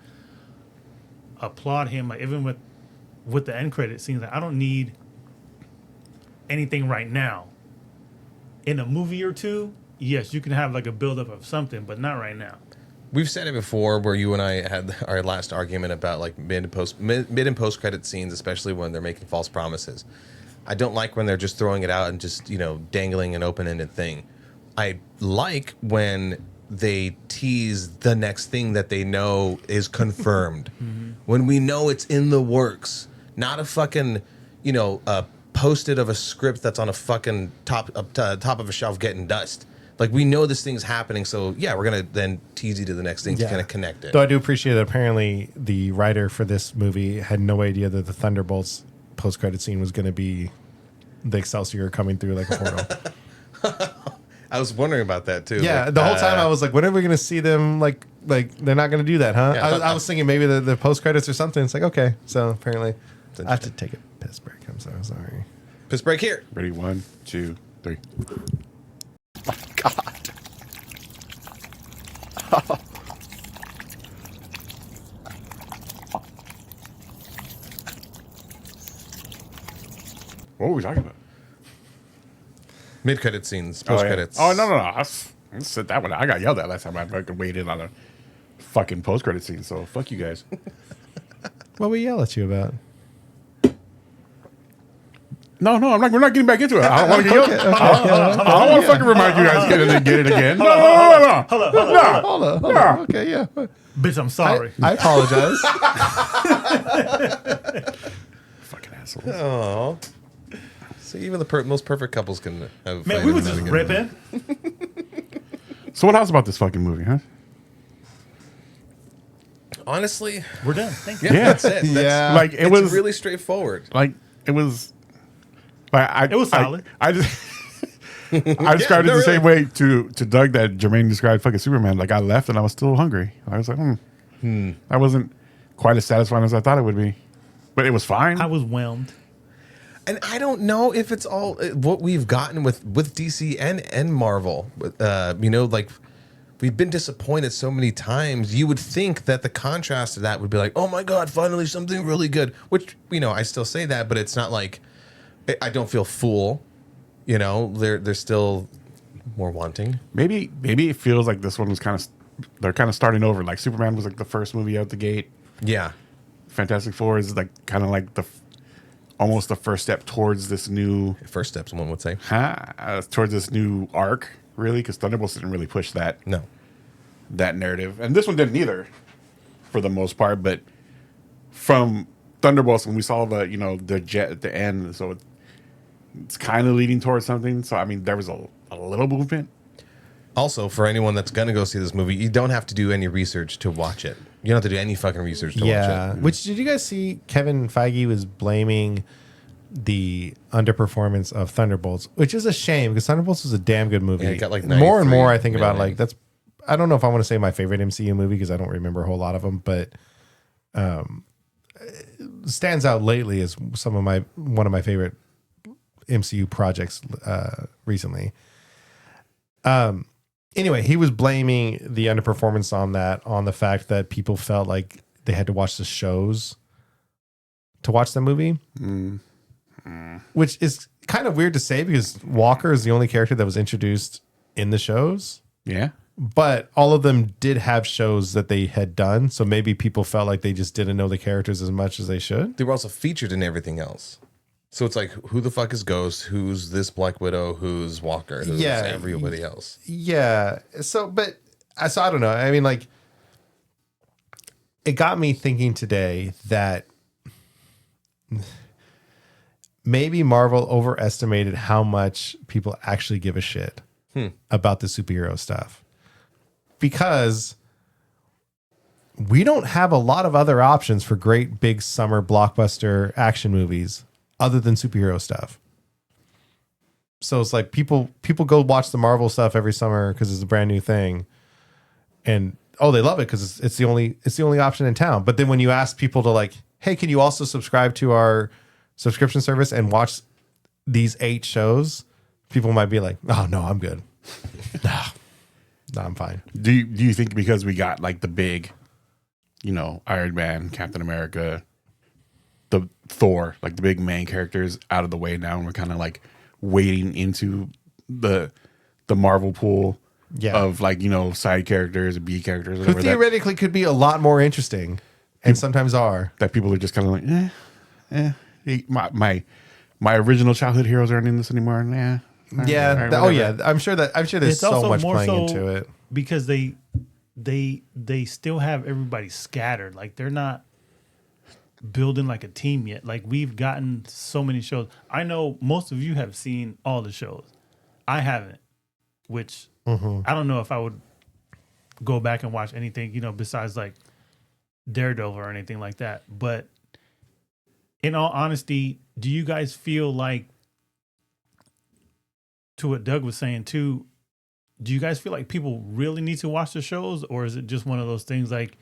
applaud him. Like, even with the end credit scenes, like, I don't need anything right now. In a movie or two, yes, you can have like a buildup of something, but not right now. We've said it before, where you and I had our last argument about like mid and post credit scenes, especially when they're making false promises. I don't like when they're just throwing it out and just, you know, dangling an open-ended thing. I like when they tease the next thing that they know is confirmed. When we know it's in the works, not a fucking, you know, a post-it of a script that's on a fucking top of a shelf getting dust. Like, we know this thing's happening, so yeah, we're gonna then tease you to the next thing to kind of connect it. Though I do appreciate that apparently the writer for this movie had no idea that the Thunderbolts post-credit scene was going to be the Excelsior coming through like a portal. I was wondering about that too. Yeah, Like, the whole time I was like, when are we going to see them? Like they're not going to do that, huh? Yeah. I was thinking maybe the post credits or something. It's like, okay, so apparently I have to take a piss break. I'm so sorry. piss break here. Ready? 1, 2, 3. My God. What were we talking about? Mid credit scenes, post credits. Oh, no. I said that one. I got yelled at last time I fucking waited on a fucking post credit scene. So fuck you guys. What we yell at you about? No, I'm not. We're not getting back into it. I don't want to get yelled. I don't want to fucking remind you guys get it again. No. Hold on. Okay, yeah. Bitch, I'm sorry. I apologize. Fucking assholes. Oh. See, even the most perfect couples can have. Man, we was just ripping. So what else about this fucking movie, huh? Honestly, We're done. Thank you. yeah, Yeah. that's it. That's, Yeah. Like it it's was really straightforward. like it was. Like It was solid. I just. I described it the same way to Doug that Jermaine described fucking Superman. Like I left and I was still hungry. I was like, that wasn't quite as satisfying as I thought it would be, but it was fine. I was whelmed. And I don't know if it's all what we've gotten with DC and Marvel. Like we've been disappointed so many times. You would think that the contrast to that would be like, oh my God, finally something really good. Which, I still say that, but it's not like I don't feel full. They're still more wanting. Maybe it feels like this one was they're kind of starting over. Like Superman was like the first movie out the gate. Yeah. Fantastic Four is like kind of like almost the first step towards this new First steps, one would say. towards this new arc, really, because Thunderbolts didn't really push that No. narrative, and this one didn't either, for the most part. But from Thunderbolts, when we saw the jet at the end, so it's kind of leading towards something. So I mean, there was a little movement. Also, for anyone that's going to go see this movie, you don't have to do any research to watch it. You don't have to do any fucking research to watch it. Which did you guys see? Kevin Feige was blaming the underperformance of Thunderbolts, which is a shame because Thunderbolts was a damn good movie. Yeah, it got like more and 93 more I think about million. like that's. I don't know if I want to say my favorite MCU movie because I don't remember a whole lot of them, but stands out lately as one of my favorite MCU projects recently. Anyway, he was blaming the underperformance on the fact that people felt like they had to watch the shows to watch the movie, which is kind of weird to say because Walker is the only character that was introduced in the shows. Yeah. But all of them did have shows that they had done. So maybe people felt like they just didn't know the characters as much as they should. They were also featured in everything else. So it's like, who the fuck is Ghost? Who's this Black Widow? Who's Walker? Who's everybody else? Yeah. So I don't know. I mean, like, it got me thinking today that maybe Marvel overestimated how much people actually give a shit about the superhero stuff. Because we don't have a lot of other options for great big summer blockbuster action movies other than superhero stuff. So it's like people go watch the Marvel stuff every summer because it's a brand new thing, and they love it because it's the only option in town. But then when you ask people to like, hey, can you also subscribe to our subscription service and watch these 8 shows? People might be like, oh no, I'm good. No, I'm fine. Do you think because we got like the big, Iron Man, Captain America, the Thor, like the big main characters out of the way now, and we're kind of like wading into the Marvel pool of like, side characters, B characters, Who whatever theoretically could be a lot more interesting and sometimes are. that people are just kind of like, my original childhood heroes aren't in this anymore. Yeah. Yeah. Whatever. Yeah. I'm sure there's It's so also much more playing so into it. because they still have everybody scattered. Like they're not building like a team yet. Like we've gotten so many shows. I know most of you have seen all the shows. I haven't, which I don't know if I would go back and watch anything, besides like Daredevil or anything like that. But in all honesty, do you guys feel like, to what Doug was saying too, do you guys feel like people really need to watch the shows, or is it just one of those things like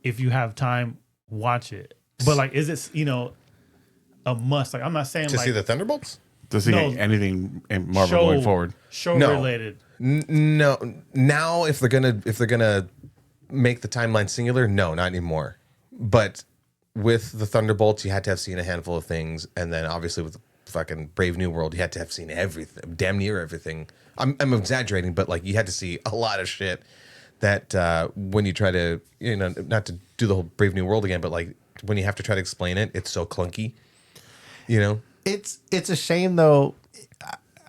if you have time, watch it? But like, is it a must? Like, I'm not saying To like see the Thunderbolts? To see No. anything in Marvel going forward. show No. related. No. Now, if they're gonna make the timeline singular, no, not anymore. But with the Thunderbolts, you had to have seen a handful of things, and then obviously with fucking Brave New World, you had to have seen everything, damn near everything. I'm exaggerating, but like you had to see a lot of shit that when you try to, not to do the whole Brave New World again, but like when you have to try to explain it, it's so clunky, It's a shame though.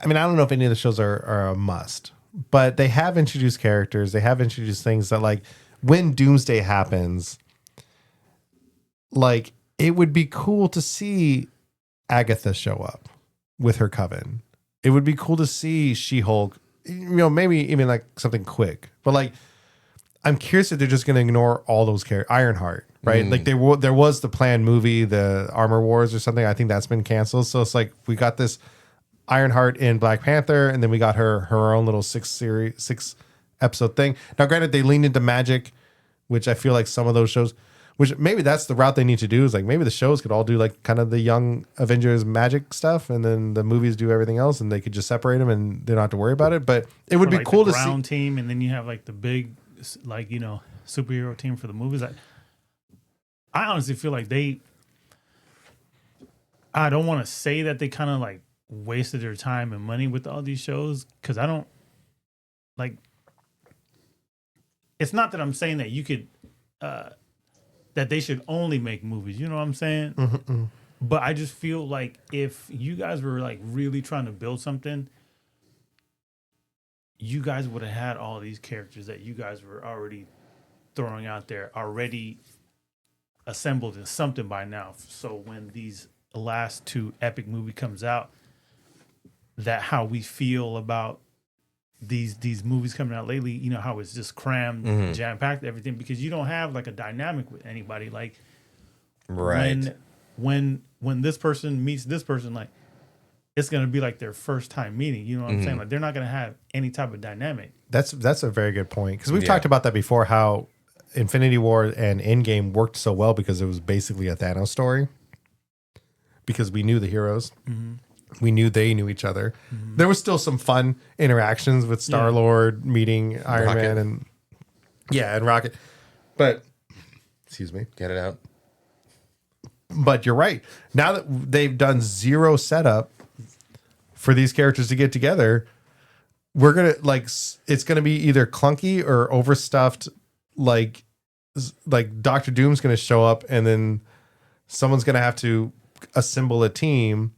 I mean, I don't know if any of the shows are a must, but they have introduced characters. They have introduced things that, like, when Doomsday happens, like, it would be cool to see Agatha show up with her coven. It would be cool to see She-Hulk, maybe even like something quick. But like, I'm curious if they're just going to ignore all those characters. Ironheart, right? Like there was the planned movie, the Armor Wars or something. I think that's been canceled. So it's like we got this Ironheart in Black Panther, and then we got her own little 6-episode thing. Now, granted, they leaned into magic, which I feel like some of those shows, which maybe that's the route they need to do, is like maybe the shows could all do like kind of the Young Avengers magic stuff, and then the movies do everything else, and they could just separate them and they don't have to worry about it. But it would Or be like cool the to see. Brown team, and then you have like the big, like superhero team for the movies. I honestly feel like I don't want to say that they kind of like wasted their time and money with all these shows, because I don't like. It's not that I'm saying that you could, that they should only make movies. You know what I'm saying? Mm-hmm. But I just feel like if you guys were like really trying to build something, you guys would have had all these characters that you guys were already throwing out there, already assembled in something by now. So when these last two epic movie comes out, that how we feel about these movies coming out lately, how it's just crammed, jam-packed, everything, because you don't have like a dynamic with anybody. Like Right. when this person meets this person, like it's gonna be like their first time meeting. You know what I'm saying? Like they're not gonna have any type of dynamic. That's a very good point, because we've Yeah. talked about that before, how Infinity War and Endgame worked so well because it was basically a Thanos story, because we knew the heroes. We knew they knew each other. There was still some fun interactions with Star-Lord meeting Iron Rocket. Man and Rocket. But excuse me. Get it out. But you're right. Now that they've done zero setup for these characters to get together, we're going to it's going to be either clunky or overstuffed. Like Doctor Doom's going to show up, and then someone's going to have to assemble a team.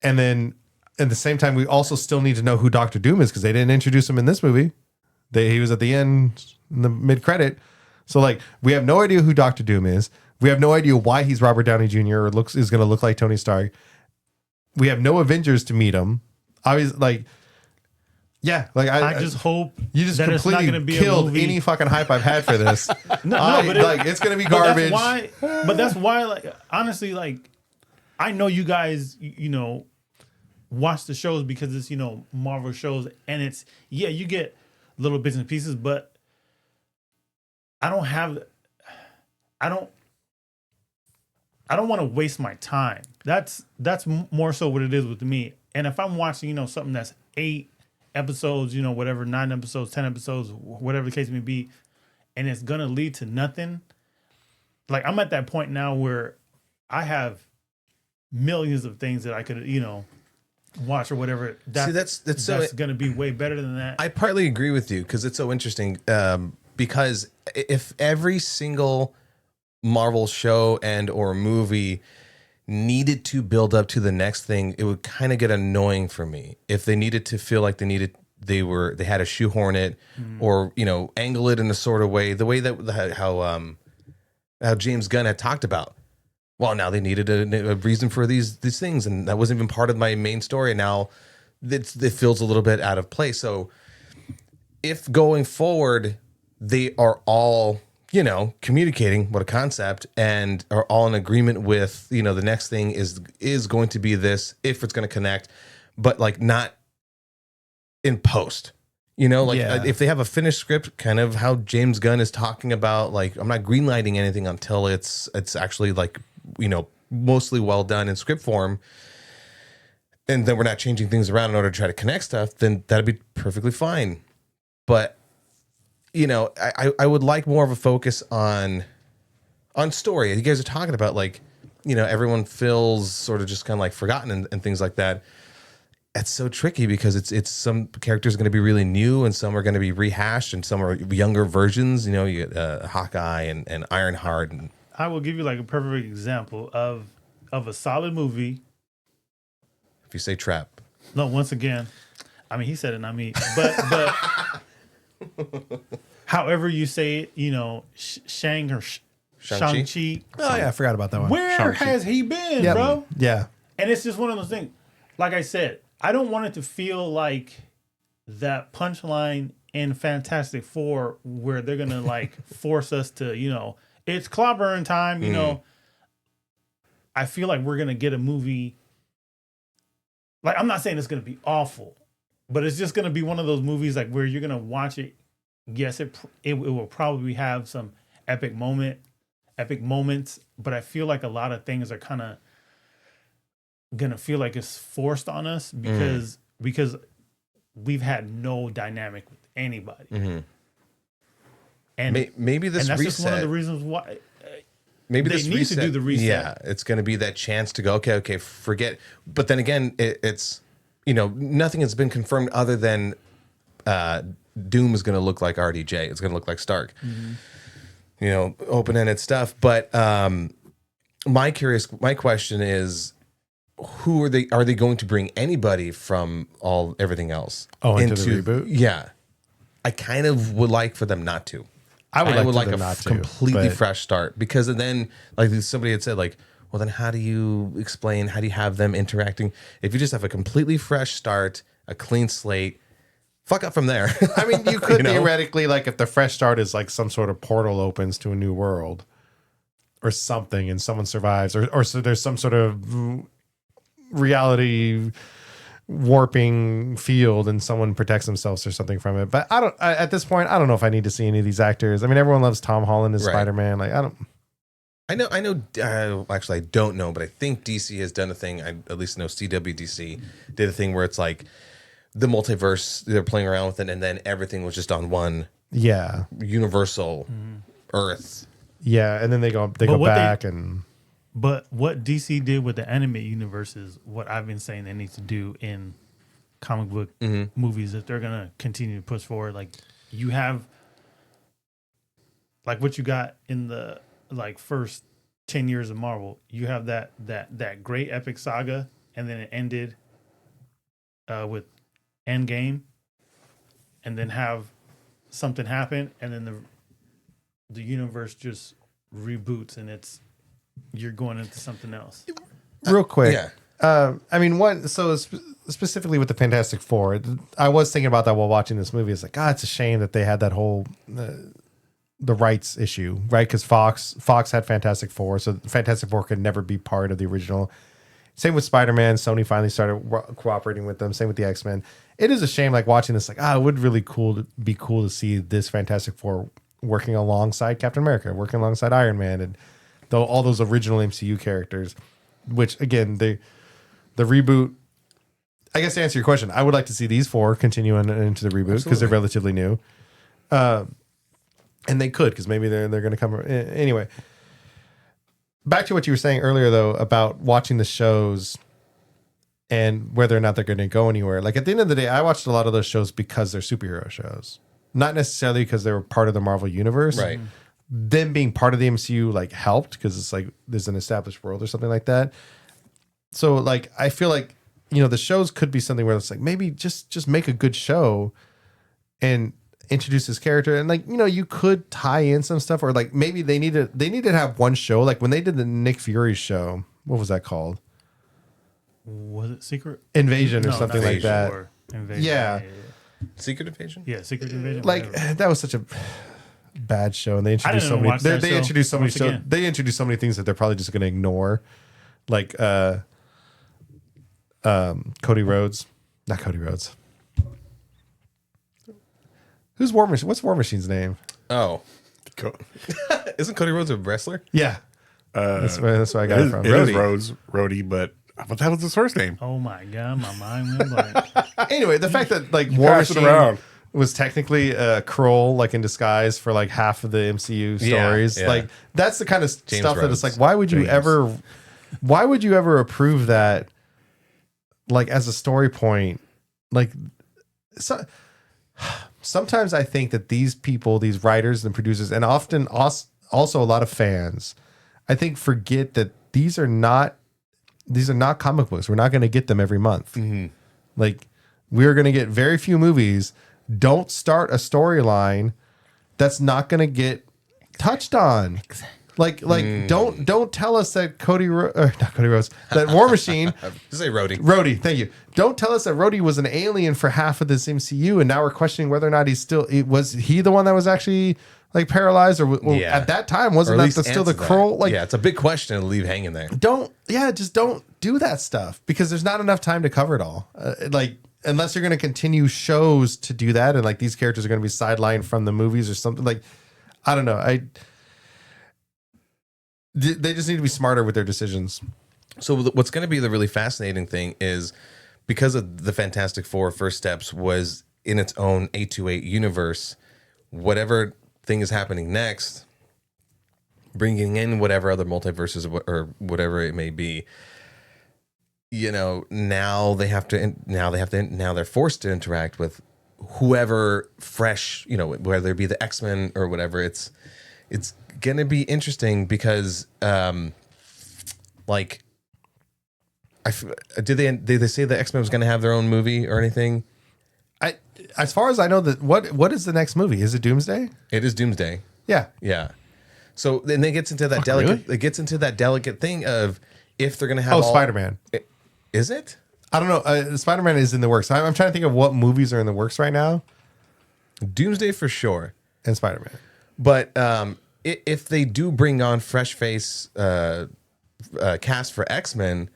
And then at the same time, we also still need to know who Doctor Doom is, because they didn't introduce him in this movie. He was at the end, in the mid-credit. So like, we have no idea who Doctor Doom is. We have no idea why he's Robert Downey Jr. or is going to look like Tony Stark. We have no Avengers to meet him. I just hope you just that it's not completely gonna be a killed movie. any fucking hype I've had for this. but it's going to be garbage. That's why, like, honestly, like, I know you guys, watch the shows because it's, Marvel shows, and it's, you get little bits and pieces, but I don't want to waste my time. That's more so what it is with me. And if I'm watching, something that's 8 episodes, whatever, 9 episodes, 10 episodes, whatever the case may be, and it's going to lead to nothing. Like, I'm at that point now where I have millions of things that I could, watch or whatever. That's going to be way better than that. I partly agree with you, because it's so interesting. Because if every single Marvel show and or movie needed to build up to the next thing, it would kind of get annoying for me. If they needed to feel like they had to shoehorn it, or angle it in a sort of way, the way that how James Gunn had talked about. Well, now they needed a reason for these things, and that wasn't even part of my main story. And now it feels a little bit out of place. So if going forward they are all, communicating what a concept and are all in agreement with, the next thing is going to be this, if it's going to connect, but like not in post, You know, like Yeah. if they have a finished script, kind of how James Gunn is talking about, like, I'm not greenlighting anything until it's actually like, you know, mostly well done in script form, and then we're not changing things around in order to try to connect stuff, then that'd be perfectly fine. But, you know, I would like more of a focus on story. You guys are talking about, like, you know, everyone feels sort of just kind of like forgotten and things like that. It's so tricky because it's some characters are going to be really new and some are going to be rehashed and some are younger versions. You know, you get Hawkeye and Ironheart. And I will give you like a perfect example of a solid movie. if you say Trap, No, once again, I mean he said it, not me. But however you say it, you know, Shang-Chi? Shang-Chi. Oh yeah, I forgot about that one. Where Shang-Chi. has he been, Yep. bro? Yeah. And it's just one of those things. Like I said, I don't want it to feel like that punchline in Fantastic Four where they're gonna like force us to, you know, it's clobbering time, you know. I feel like we're gonna get a movie. Like, I'm not saying it's gonna be awful, but it's just gonna be one of those movies like where you're gonna watch it. Yes, it will probably have some epic moments, but I feel like a lot of things are kind of gonna feel like it's forced on us because we've had no dynamic with anybody. And maybe this and that's reset. just one of the reasons why Maybe they this need reset, to do the reset. Yeah, it's going to be that chance to go, okay, forget. But then again, it's, you know, nothing has been confirmed other than Doom is going to look like RDJ. It's going to look like Stark. You know, open-ended stuff. But my question is, who are they? Are they going to bring anybody from everything else? Into the reboot? Yeah, I kind of would like for them not to. I would like a them not to, completely but- fresh start, because then, like somebody had said, like, well, then how do you have them interacting? If you just have a completely fresh start, a clean slate, fuck up from there. I mean, you could You know? theoretically, like, if the fresh start is like some sort of portal opens to a new world or something and someone survives, or so there's some sort of reality warping field and someone protects themselves or something from it. But at this point, I don't know if I need to see any of these actors. I mean, everyone loves Tom Holland as Right. Spider-Man. Like, I know. Actually, I don't know, but I think DC has done a thing. I at least know CWDC did a thing where it's like the multiverse. They're playing around with it, and then everything was just on one yeah. universal Earth. Yeah. And then they go what back and But what DC did with the animated universe is what I've been saying they need to do in comic book movies if they're gonna continue to push forward. Like, you have like what you got in the like first 10 years of Marvel. You have that great epic saga, and then it ended with Endgame, and then have something happen, and then the universe just reboots, and you're going into something else. real quick. Yeah. I mean, specifically with the Fantastic Four, I was thinking about that while watching this movie. It's like, it's a shame that they had that whole the rights issue, right? Because Fox had Fantastic Four, so Fantastic Four could never be part of the original. Same with Spider-Man. Sony finally started cooperating with them. Same with the X-Men. It is a shame, like watching this, like, it would really be cool to see this Fantastic Four working alongside Captain America, working alongside Iron Man, and all those original MCU characters. Which, again, the reboot. I guess to answer your question, I would like to see these four continue into the reboot because they're relatively new, and they could, because maybe they're going to come anyway. Back to what you were saying earlier, though, about watching the shows and whether or not they're going to go anywhere. Like, at the end of the day, I watched a lot of those shows because they're superhero shows, not necessarily because they were part of the Marvel universe. Right. Them being part of the MCU like helped, because it's like there's an established world or something like that. So, like, I feel like, the shows could be something where it's like, maybe just make a good show and introduce this character, and, like, you could tie in some stuff, or like maybe they need to have one show, like when they did the Nick Fury show. What was that called? Was it Secret Invasion or No, something not like Invasion, that. or Invasion. Yeah. Secret Invasion? Yeah, Secret Invasion. Like, whatever. that was such a bad show, and they introduced so even many. watch that They show introduced so many. once again. They introduced so many things that they're probably just going to ignore, like Cody Rhodes, not Cody Rhodes. Who's War Machine? What's War Machine's name? Oh, isn't Cody Rhodes a wrestler? Yeah. That's where I got it from. It is Rhodey, but what the hell was his first name? Oh my god, my mind went blank. Anyway, the fact that like War pass it Machine around. was technically a Kroll, like in disguise for like half of the MCU stories, yeah. like that's the kind of James stuff that Rhodes. it's like, why would you ever approve that, like as a story point, like sometimes I think that these people, these writers and producers, and often also a lot of fans, I think forget that these are not comic books. We're not going to get them every month. Mm-hmm. Like we're going to get very few movies. Don't start a storyline that's not going to get touched on. Like don't tell us that not Cody Rhodes, that War Machine. Just say Rhodey. Rhodey, thank you. Don't tell us that Rhodey was an alien for half of this MCU, and now we're questioning whether or not was he the one that was actually like paralyzed, or at that time wasn't that still the Kroll? Like, yeah, it's a big question to leave hanging there. Just don't do that stuff because there's not enough time to cover it all. Unless you're going to continue shows to do that, and like these characters are going to be sidelined from the movies or something. Like, I don't know. They just need to be smarter with their decisions. So what's going to be the really fascinating thing is because of the Fantastic Four First Steps was in its own 828 universe, whatever thing is happening next, bringing in whatever other multiverses or whatever it may be, now they're forced to interact with whoever fresh, whether it be the X-Men or whatever. It's going to be interesting because did they say the X-Men was going to have their own movie or anything? As far as I know, that what is the next movie? Is it Doomsday? It is Doomsday. Yeah. Yeah. So then it gets into that delicate thing of if they're going to have Spider-Man. Is it? I don't know. Spider-Man is in the works. I'm trying to think of what movies are in the works right now. Doomsday for sure. And Spider-Man. But if they do bring on fresh face cast for X-Men,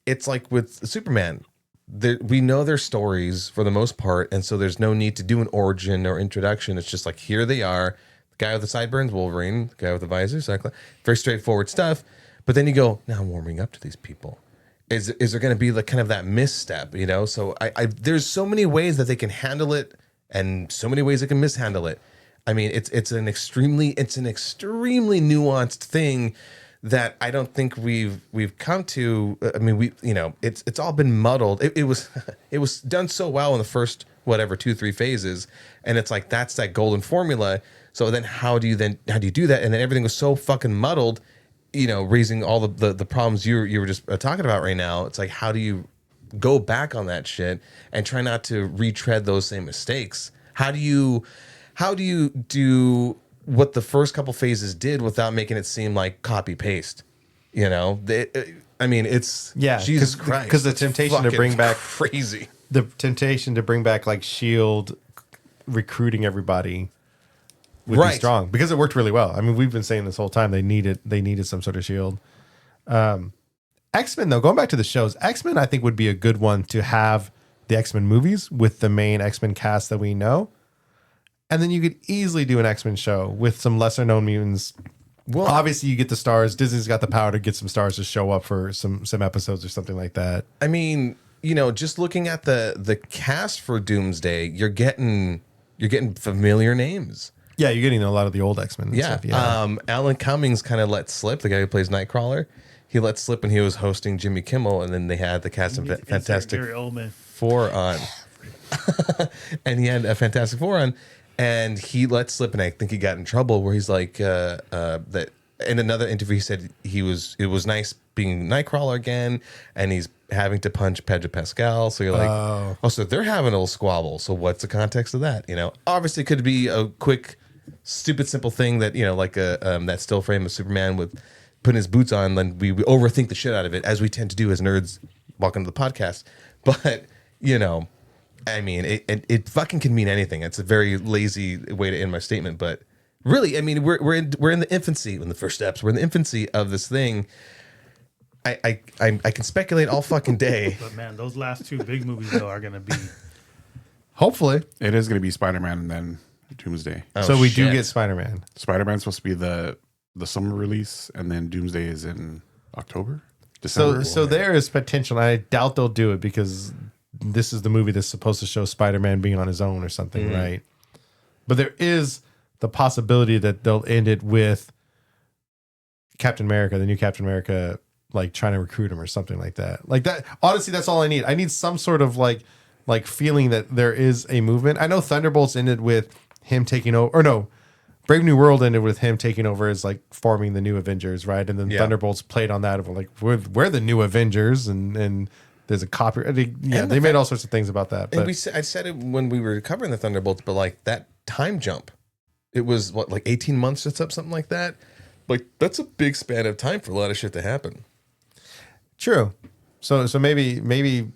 it's like with Superman. We know their stories for the most part, and so there's no need to do an origin or introduction. It's just like, here they are. The guy with the sideburns, Wolverine. The guy with the visor, Cyclops. Very straightforward stuff. But then you go, now I'm warming up to these people. Is there going to be like kind of that misstep, So there's so many ways that they can handle it, and so many ways they can mishandle it. I mean, it's an extremely nuanced thing that I don't think we've come to. I mean, it's all been muddled. It was done so well in the first 2-3 phases, and it's like that's that golden formula. So then how do you do that? And then everything was so fucking muddled. Raising all the problems you were just talking about right now. It's like, how do you go back on that shit and try not to retread those same mistakes? How do you do what the first couple phases did without making it seem like copy paste? It's Jesus Christ. Because the temptation to bring back crazy. The temptation to bring back like S.H.I.E.L.D. recruiting everybody would be strong because it worked really well. I mean, we've been saying this whole time they needed some sort of shield. X-Men though, going back to the shows, X-Men I think would be a good one to have the X-Men movies with the main X-Men cast that we know, and then you could easily do an X-Men show with some lesser known mutants. Well, obviously you get the stars. Disney's got the power to get some stars to show up for some episodes or something like that. I mean, just looking at the cast for Doomsday, you're getting familiar names. Yeah, you're getting a lot of the old X-Men. Yeah. Stuff, yeah. Alan Cummings kind of let slip, the guy who plays Nightcrawler. He let slip when he was hosting Jimmy Kimmel, and then they had the cast of Fantastic Four on. And he had a Fantastic Four on, and he let slip, and I think he got in trouble where he's like, that in another interview, he said it was nice being Nightcrawler again, and he's having to punch Pedro Pascal. So you're like, so they're having a little squabble. So what's the context of that? Obviously it could be a quick, stupid, simple thing that, like that still frame of Superman with putting his boots on, then we overthink the shit out of it, as we tend to do as nerds walking to the podcast. But, I mean, it fucking can mean anything. It's a very lazy way to end my statement, but really, I mean, we're in the infancy, in the first steps. We're in the infancy of this thing. I can speculate all fucking day. But man, those last two big movies though are gonna be. Hopefully, it is going to be Spider-Man and then Doomsday. Oh, so we do shit. get Spider-Man. Spider-Man's supposed to be the summer release, and then Doomsday is in October, December. So there is potential. I doubt they'll do it because this is the movie that's supposed to show Spider-Man being on his own or something, right? But there is the possibility that they'll end it with Captain America, the new Captain America, like trying to recruit him or something like that. Like that. Honestly, that's all I need. I need some sort of like feeling that there is a movement. I know Thunderbolts ended with him taking over, or no, Brave New World ended with him taking over as like forming the new Avengers, right? And then Thunderbolts played on that of like we're the new Avengers, and there's a copy. They made all sorts of things about that. But I said it when we were covering the Thunderbolts, but like that time jump, it was what, like 18 months or something like that. Like that's a big span of time for a lot of shit to happen. true. So maybe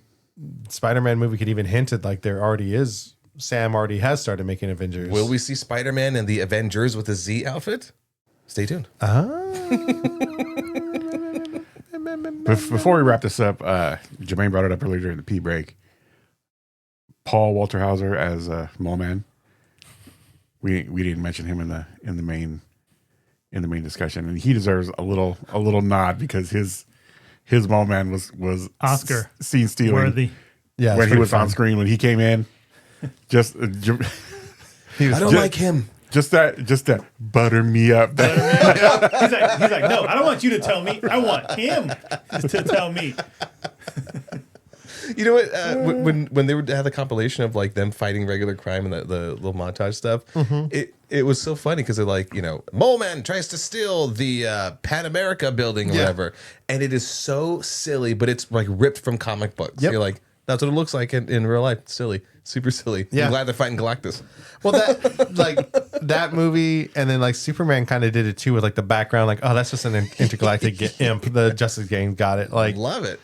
Spider-Man movie could even hint at like there already is. Sam already has started making Avengers. Will we see Spider-Man and the Avengers with a Z outfit? Stay tuned. Before we wrap this up, Jermaine brought it up earlier during the pee break. Paul Walter Hauser as Mole Man. We didn't mention him in the main discussion, and he deserves a little nod because his Mole Man was Oscar scene stealing worthy. Yeah, when he was on screen when he came in. Just I don't like him. Just that butter me up. He's like, no, I don't want you to tell me. I want him to tell me. You know what? When they would have the compilation of like them fighting regular crime and the little montage stuff, it was so funny because they're like, Mole Man tries to steal the Pan America building or whatever, and it is so silly, but it's like ripped from comic books. Yep. You're like, that's what it looks like in real life. Silly, super silly. Yeah. I'm glad they're fighting Galactus. Well, that movie, and then like Superman kind of did it too with like the background, like, oh, that's just an intergalactic imp. The Justice Gang got it. Like, Love it.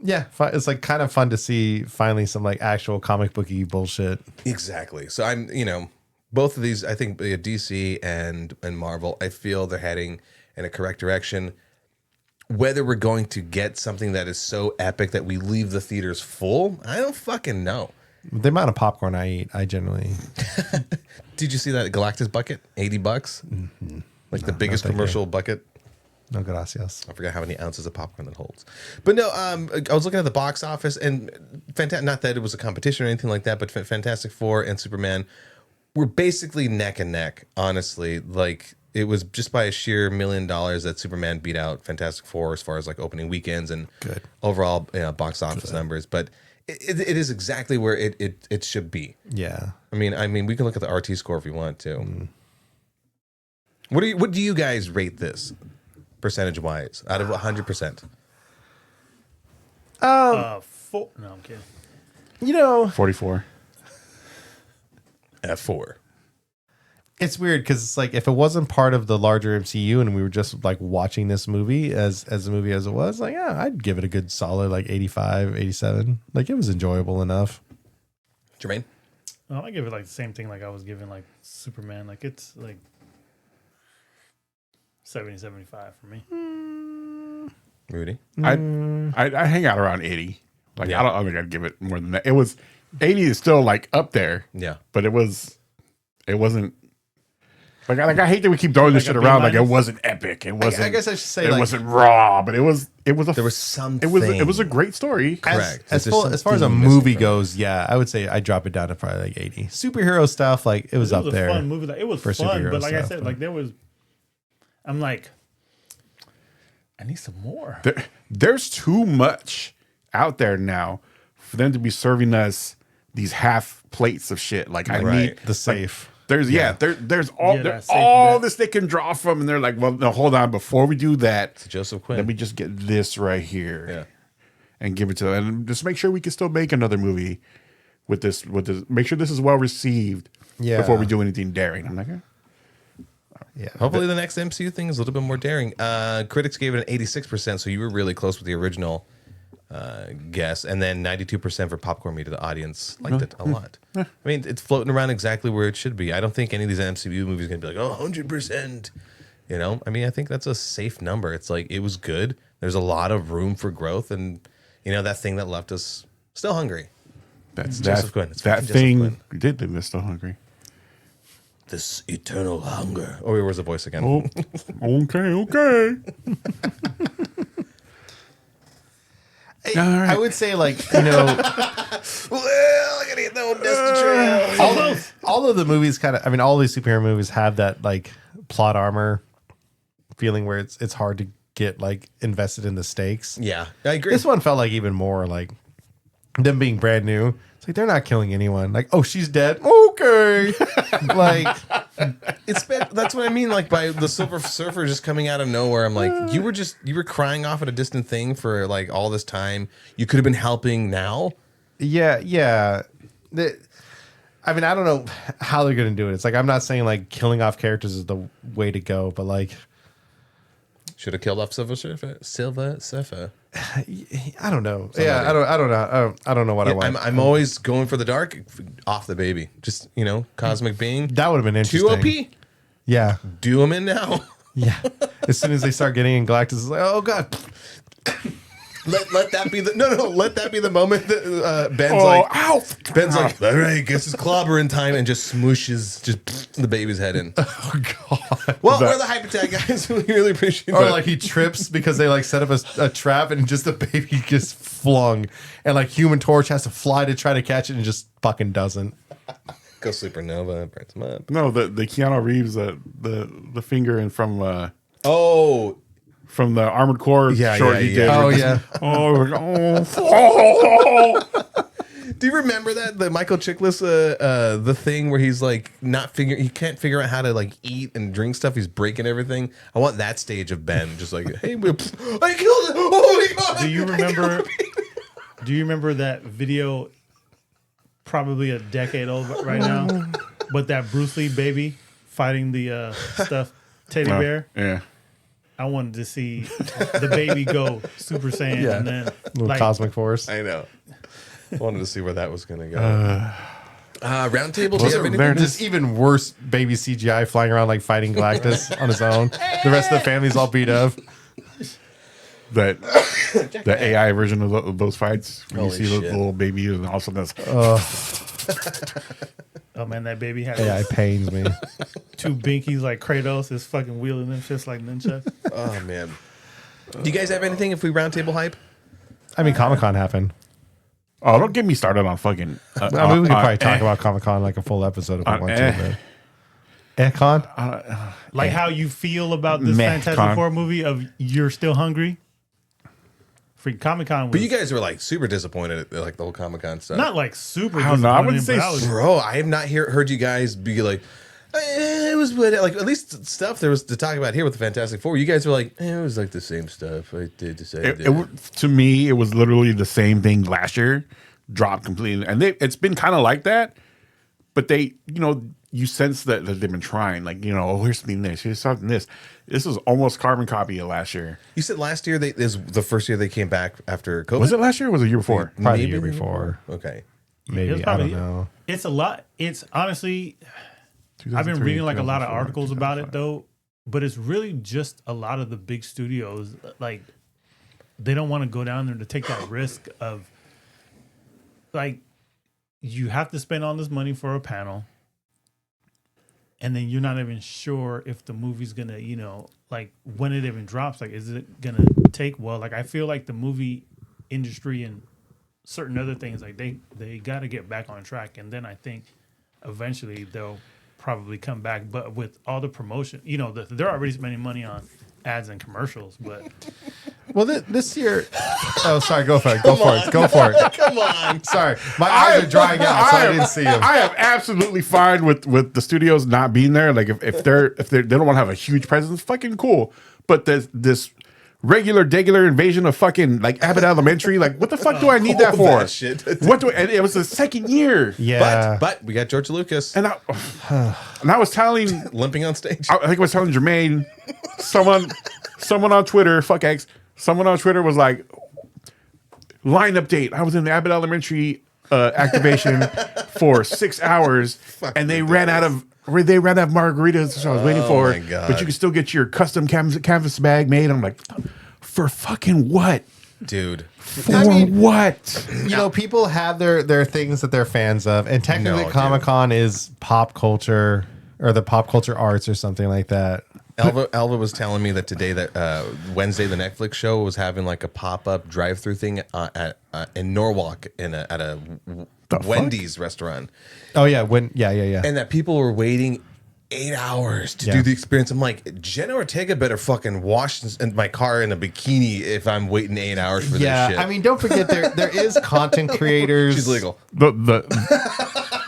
yeah, it's like kind of fun to see finally some like actual comic booky bullshit. Exactly. So I'm, both of these, I think DC and Marvel, I feel they're heading in a correct direction. Whether we're going to get something that is so epic that we leave the theaters full, I don't fucking know. The amount of popcorn I eat, I generally. Did you see that Galactus bucket? $80? Mm-hmm. Like the biggest commercial bucket. No gracias. I forgot how many ounces of popcorn that holds. But no, I was looking at the box office, and not that it was a competition or anything like that, but Fantastic Four and Superman were basically neck and neck, honestly. Like, it was just by a sheer $1 million that Superman beat out Fantastic Four as far as like opening weekends and overall box office numbers. But it is exactly where it should be. Yeah. I mean, we can look at the RT score if we want to. What do you guys rate this percentage wise out of 100%? No, I'm kidding. 44. At 4. It's weird because it's like if it wasn't part of the larger MCU and we were just like watching this movie as a movie as it was, like, yeah, I'd give it a good solid like 85, 87. Like, it was enjoyable enough. Jermaine? I give it like the same thing like I was giving like Superman. Like, it's like 70, 75 for me. Rudy? I hang out around 80. Like, Yeah. I don't think I'd give it more than that. It was 80 is still like up there. Yeah. But it wasn't like I hate that we keep throwing this Like shit a around like B-? it wasn't epic. It wasn't. I guess I should say it like, wasn't raw, but there was There was something. it was a great story. Correct. As There's far as a something missing movie from it. goes, yeah, I would say I drop it down to probably like 80. Superhero stuff, like it was up a there. fun movie. Like, it was for fun, superhero but like I stuff, said, but- like I'm like, I need some more. There's too much out there now for them to be serving us these half plates of shit. Like I Right. need The safe. There's there's all Yeah, there's that safe all bet. this they can draw from, and they're like, well, no, hold on, before we do that, Joseph Quinn. let me just get this right here, Yeah. and give it to them, and just make sure we can still make another movie with this. Make sure this is well received, Yeah. before we do anything daring. I'm like, Yeah. Hopefully the next MCU thing is a little bit more daring. Critics gave it an 86%, so you were really close with the original guess, and then 92% for popcorn meter. The audience liked it a lot. I mean, it's floating around exactly where it should be. I don't think any of these MCU movies are going to be like, oh, 100%. I mean, I think that's a safe number. It's like, it was good. There's a lot of room for growth, and, that thing that left us still hungry. that's Joseph Quinn. It's that fucking Joseph thing Quinn. did leave us still hungry. this eternal hunger. Oh, where was the voice again? Oh, okay. I would say, like, you know, Well, I gotta get the old dusty trail. all of the movies kind of, I mean, all these superhero movies have that like plot armor feeling where it's hard to get like invested in the stakes. Yeah, I agree. This one felt like even more like them being brand new. It's like they're not killing anyone. Like, oh, she's dead. Okay, like It's been, that's what I mean. Like by the Silver Surfer just coming out of nowhere, I'm like, you were crying off at a distant thing for like all this time. You could have been helping now. yeah. I mean, I don't know how they're gonna do it. It's like I'm not saying like killing off characters is the way to go, but like Should have killed off Silver Surfer. I don't know. Yeah, I don't know. I don't know what I want. I'm always going for the dark. Off the baby. Just cosmic being. That would have been interesting. 2 OP. Yeah, Do them in now. yeah. As soon as they start getting in Galactus, it's like, oh god. Let that be the let that be the moment that Ben's like, all right, guess it's clobbering time, and just smooshes the baby's head in. Oh god. Well, we're the hype attack guys. We really appreciate Or that. like he trips because they like set up a trap and just the baby gets flung, and like Human Torch has to fly to try to catch it and just fucking doesn't. Go Supernova, burns him up. No, the Keanu Reeves, the finger and from the Armored Core short he did. Oh yeah. Do you remember that the Michael Chiklis the thing where he's like he can't figure out how to like eat and drink stuff. He's breaking everything. I want that stage of Ben, just like, hey, I killed it. Oh my god! Do you remember that video? Probably a decade old right now, but that Bruce Lee baby fighting the stuffed teddy bear. Yeah. I I wanted to see the baby go Super Saiyan and then Little cosmic force. I know. I wanted to see where that was going to go. Round table. Do you have anything? There's this even worse baby CGI flying around like fighting Galactus on his own. The rest of the family's all beat up. The AI version of those fights, when Holy you see the shit. little baby, and also that's Oh man, that baby has AI pains me. two binkies like Kratos is fucking wielding them shits like nunchucks. Oh man. Do you guys have anything if we round table hype? I mean, Comic-Con happened. oh, don't get me started on fucking. I mean, we could probably talk about Comic-Con like a full episode if we want to. But Con? Like how you feel about this Meh, Fantastic Con. Four movie of You're Still Hungry? Freaking Comic-Con was But you guys were like super disappointed at like the whole Comic-Con stuff. not like super I don't know, I disappointed, wouldn't say but I was Bro, I have not heard you guys be like, it was what, like at least stuff there was to talk about here with the Fantastic Four. You guys were like, it was like the same stuff. I did the same. To me, it was literally the same thing last year, dropped completely, and it's been kind of like that. But they, you sense that they've been trying, like, oh, here's something this, here's something this. This was almost carbon copy of last year. You said last year is the first year they came back after COVID. Was it last year or was it the year before? Probably the year before. Okay. Maybe. It's I probably- don't know. It's a lot. It's honestly, I've been reading like a lot of articles about it though, but it's really just a lot of the big studios, like they don't want to go down there to take that risk of like you have to spend all this money for a panel and then you're not even sure if the movie's gonna, like when it even drops, like is it gonna take well? Like I feel like the movie industry and certain other things, like they got to get back on track, and then I think eventually they'll probably come back. But with all the promotion, they're already spending money on ads and commercials. But Well, this year. Oh, sorry. Go for it. Go for it. Go for it. Come on. Sorry. My eyes are drying out, so I didn't see him. I am absolutely fine with the studios not being there. Like if they don't want to have a huge presence, fucking cool. But this regular invasion of fucking like Abbott Elementary, like what the fuck do I need that for? That shit. And it was the second year. Yeah. But we got George Lucas And I was telling limping on stage. I think I was telling Jermaine, someone on Twitter, fuck X, someone on Twitter was like, line update. I was in the Abbott Elementary activation for 6 hours, and they ran out of margaritas, so I was waiting for. my God. But you can still get your custom canvas bag made. I'm like, for fucking what? Dude. For what? People have their things that they're fans of, and technically No, dude. Comic-Con is pop culture, or the pop culture arts or something like that. Alva was telling me that today that Wednesday the Netflix show was having like a pop-up drive-through thing in Norwalk at a Wendy's restaurant. Oh yeah, yeah. And that people were waiting 8 hours to do the experience. I'm like, Jenna Ortega better fucking wash in my car in a bikini if I'm waiting 8 hours for this shit. I mean, don't forget there is content creators. She's legal. No,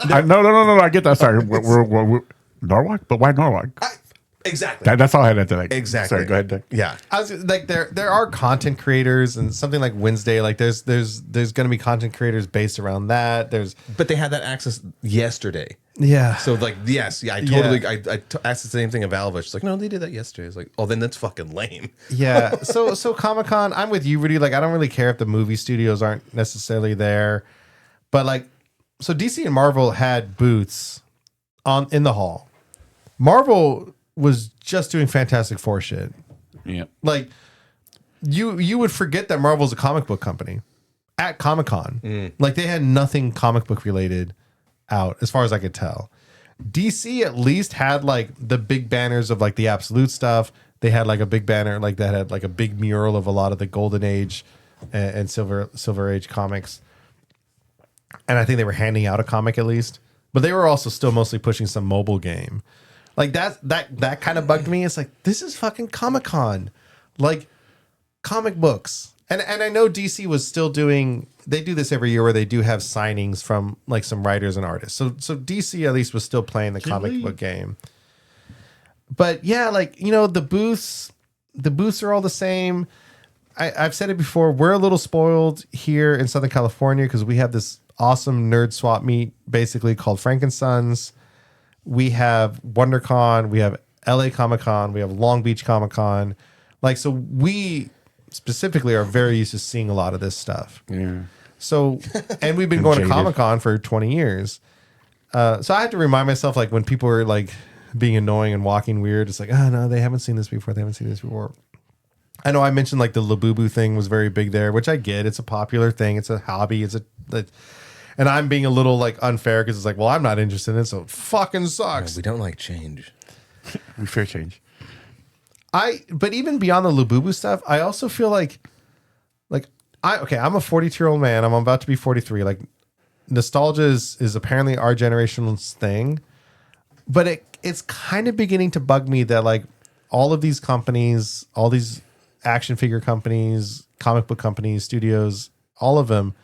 I get that. Sorry, we're Norwalk, but why Norwalk? Exactly. That's all I had to like. Exactly. Sorry, go ahead. Doug. Yeah. I was like, there are content creators, and something like Wednesday, like there's going to be content creators based around that. But they had that access yesterday. Yeah. So like, yes, I totally. I asked the same thing of Alva. She's like, no, they did that yesterday. It's like, oh, then that's fucking lame. Yeah. So Comic-Con, I'm with you, Rudy. Like, I don't really care if the movie studios aren't necessarily there, but like, so DC and Marvel had booths in the hall. Marvel was just doing Fantastic Four shit. Yeah. Like, you would forget that Marvel's a comic book company at Comic-Con. Like, they had nothing comic book related out as far as I could tell. DC at least had like the big banners of like the Absolute stuff. They had like a big banner like that had like a big mural of a lot of the Golden Age and Silver Age comics. And I think they were handing out a comic at least, but they were also still mostly pushing some mobile game. Like that kind of bugged me. It's like, this is fucking Comic-Con, like comic books. And I know DC was still doing, they do this every year where they do have signings from like some writers and artists. So DC at least was still playing the comic book game. But yeah, like, you know, the booths are all the same. I've said it before. We're a little spoiled here in Southern California because we have this awesome nerd swap meet basically called Frankensons. We have WonderCon, we have LA Comic Con, we have Long Beach Comic Con. Like, so we specifically are very used to seeing a lot of this stuff. Yeah. So, and we've been going to jaded. Comic Con for 20 years. So I had to remind myself, like, when people were like being annoying and walking weird, it's like, oh no, they haven't seen this before. I know I mentioned like the Labubu thing was very big there, which I get. It's a popular thing. It's a hobby. And I'm being a little like unfair because it's like, well, I'm not interested in it, so it fucking sucks. We don't like change. We fear change. But even beyond the Labubu stuff, I also feel like I'm a 42-year-old man. I'm about to be 43. Like, nostalgia is apparently our generation's thing, but it's kind of beginning to bug me that like all of these companies, all these action figure companies, comic book companies, studios, all of them,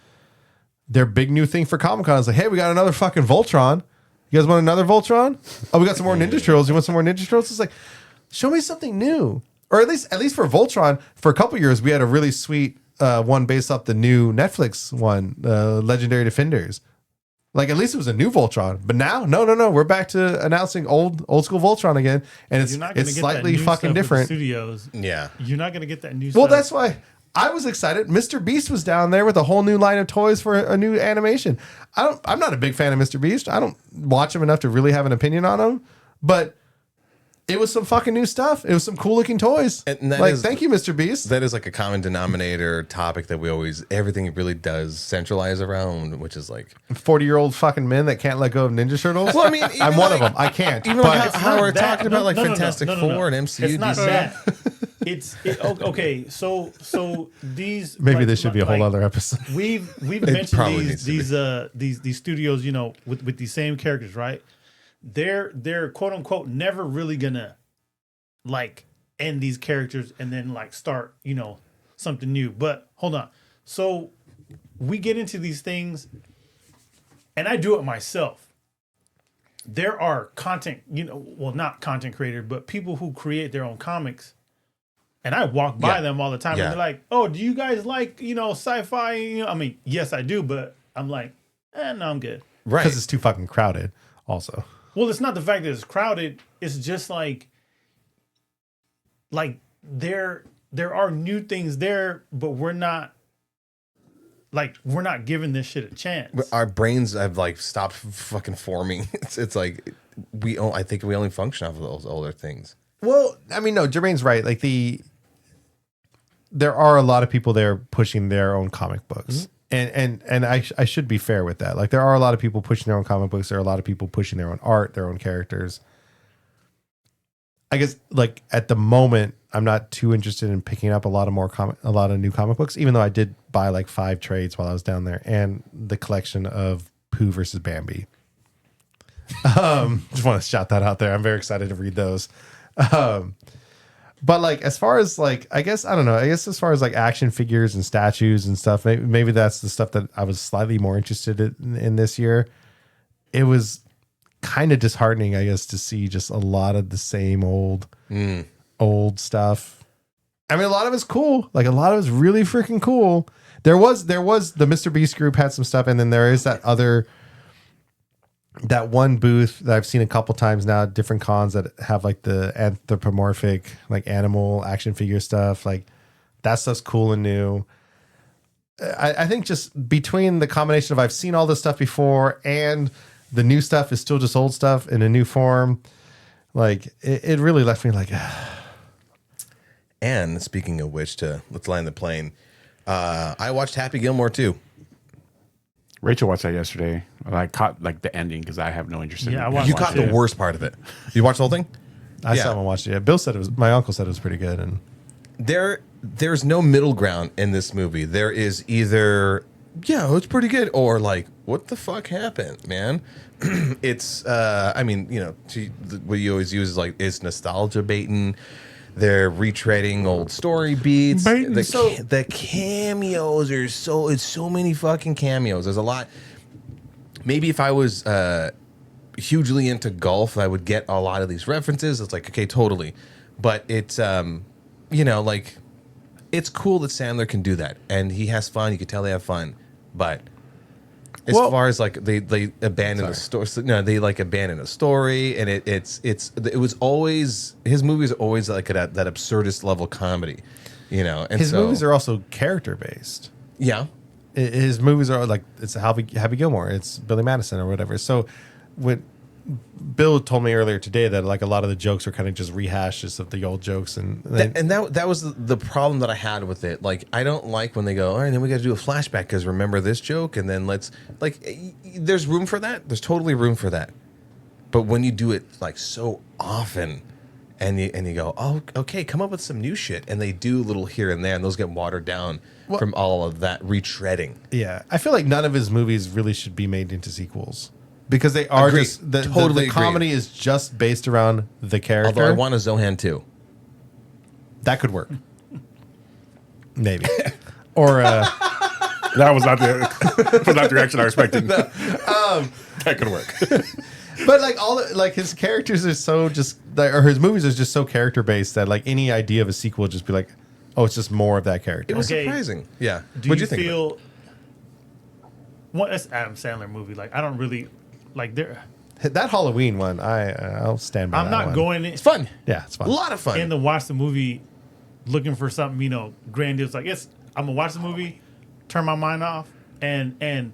their big new thing for Comic-Con is like, hey, we got another fucking Voltron. You guys want another Voltron? Oh, we got some more Ninja Turtles. You want some more Ninja Turtles? It's like, show me something new. Or at least for Voltron, for a couple years, we had a really sweet one based off the new Netflix one, Legendary Defenders. Like, at least it was a new Voltron. But now, no. We're back to announcing old school Voltron again. And it's slightly fucking different. Studios. Yeah. You're not going to get that new Well, stuff. that's why I was excited. Mr. Beast was down there with a whole new line of toys for a new animation. I'm not a big fan of Mr. Beast. I don't watch him enough to really have an opinion on him. But it was some fucking new stuff. It was some cool looking toys. And that like, is- thank you, Mr. Beast. That is like a common denominator topic that everything really does centralize around, which is like 40-year-old fucking men that can't let go of Ninja Turtles. Well, I mean, I'm even one like- of them. I can't. even but like how we're That- talking about like no, Fantastic Four and MCU. It's not DC. that. Okay. So these maybe like- this should be a whole like, other episode. We've probably mentioned needs to these studios, you know, with these same characters, right? They're quote unquote never really gonna like end these characters and then like start, you know, something new. But hold on. So we get into these things and I do it myself. There are content, you know, well, not content creators, but people who create their own comics. And I walk by Yeah. them all the time Yeah. and they're like, oh, do you guys like, you know, sci-fi? You know, I mean, yes, I do, but I'm like, no, I'm good. Right. Because it's too fucking crowded also. Well, it's not the fact that it's crowded. It's just like there are new things there, but we're not giving this shit a chance. Our brains have like stopped fucking forming. It's like I think we only function off of those older things. Well, I mean, no, Jermaine's right. Like there are a lot of people there pushing their own comic books. And I should be fair with that. Like, there are a lot of people pushing their own comic books. There are a lot of people pushing their own art, their own characters. I guess like at the moment, I'm not too interested in picking up a lot of new comic books, even though I did buy like 5 trades while I was down there and the collection of Pooh versus Bambi. Just want to shout that out there. I'm very excited to read those. But like as far as like, I guess as far as like action figures and statues and stuff, maybe that's the stuff that I was slightly more interested in this year. It was kind of disheartening, I guess, to see just a lot of the same old stuff. I mean, a lot of it's cool. Like a lot of it's really freaking cool. There was the Mr. Beast group had some stuff, and then there is that one booth that I've seen a couple times now, different cons that have like the anthropomorphic, like animal action figure stuff. Like that stuff's cool and new. I think just between the combination of I've seen all this stuff before and the new stuff is still just old stuff in a new form, like it really left me like. And speaking of which, let's land the plane. I watched Happy Gilmore too. Rachel watched that yesterday. And I caught like the ending because I have no interest in it. You caught the worst part of it. You watched the whole thing? I still haven't watched it yet. Bill said it was. My uncle said it was pretty good, and there's no middle ground in this movie. There is either it's pretty good, or like what the fuck happened, man. It's I mean, what you always use is like it's nostalgia baiting. They're retreading old story beats. The cameos are it's so many fucking cameos. There's a lot. Maybe if I was hugely into golf, I would get a lot of these references. It's like, okay, totally. But it's like it's cool that Sandler can do that, and he has fun. You can tell they have fun. But as far as like they abandon a story, they like abandon a story, and it was always his movies are always like that absurdist level comedy, And his movies are also character based. Yeah, his movies are like it's Happy Gilmore, it's Billy Madison or whatever. So when Bill told me earlier today that like a lot of the jokes are kind of just rehashes of the old jokes, and that was the problem that I had with it. Like I don't like when they go, all right, then we got to do a flashback because remember this joke, and then let's like. There's room for that. There's totally room for that. But when you do it like so often, and you go, oh, okay, come up with some new shit, and they do a little here and there, and those get watered down from all of that retreading. Yeah, I feel like none of his movies really should be made into sequels. Because they are Agreed. just the comedy is just based around the character. Although I want a Zohan too. That could work. Maybe. Or that was not the reaction I was expecting. No. That could work. But like his characters are so just or his movies are just so character based that like any idea of a sequel would just be like, oh, it's just more of that character. It was surprising. Yeah. What'd you think? Feel that's Adam Sandler movie. Like I don't really like there. That Halloween one, I'll stand by. I'm not going. It's fun. Yeah, it's fun. A lot of fun. And to watch the movie, looking for something grandiose. Like I'm gonna watch the movie, turn my mind off, and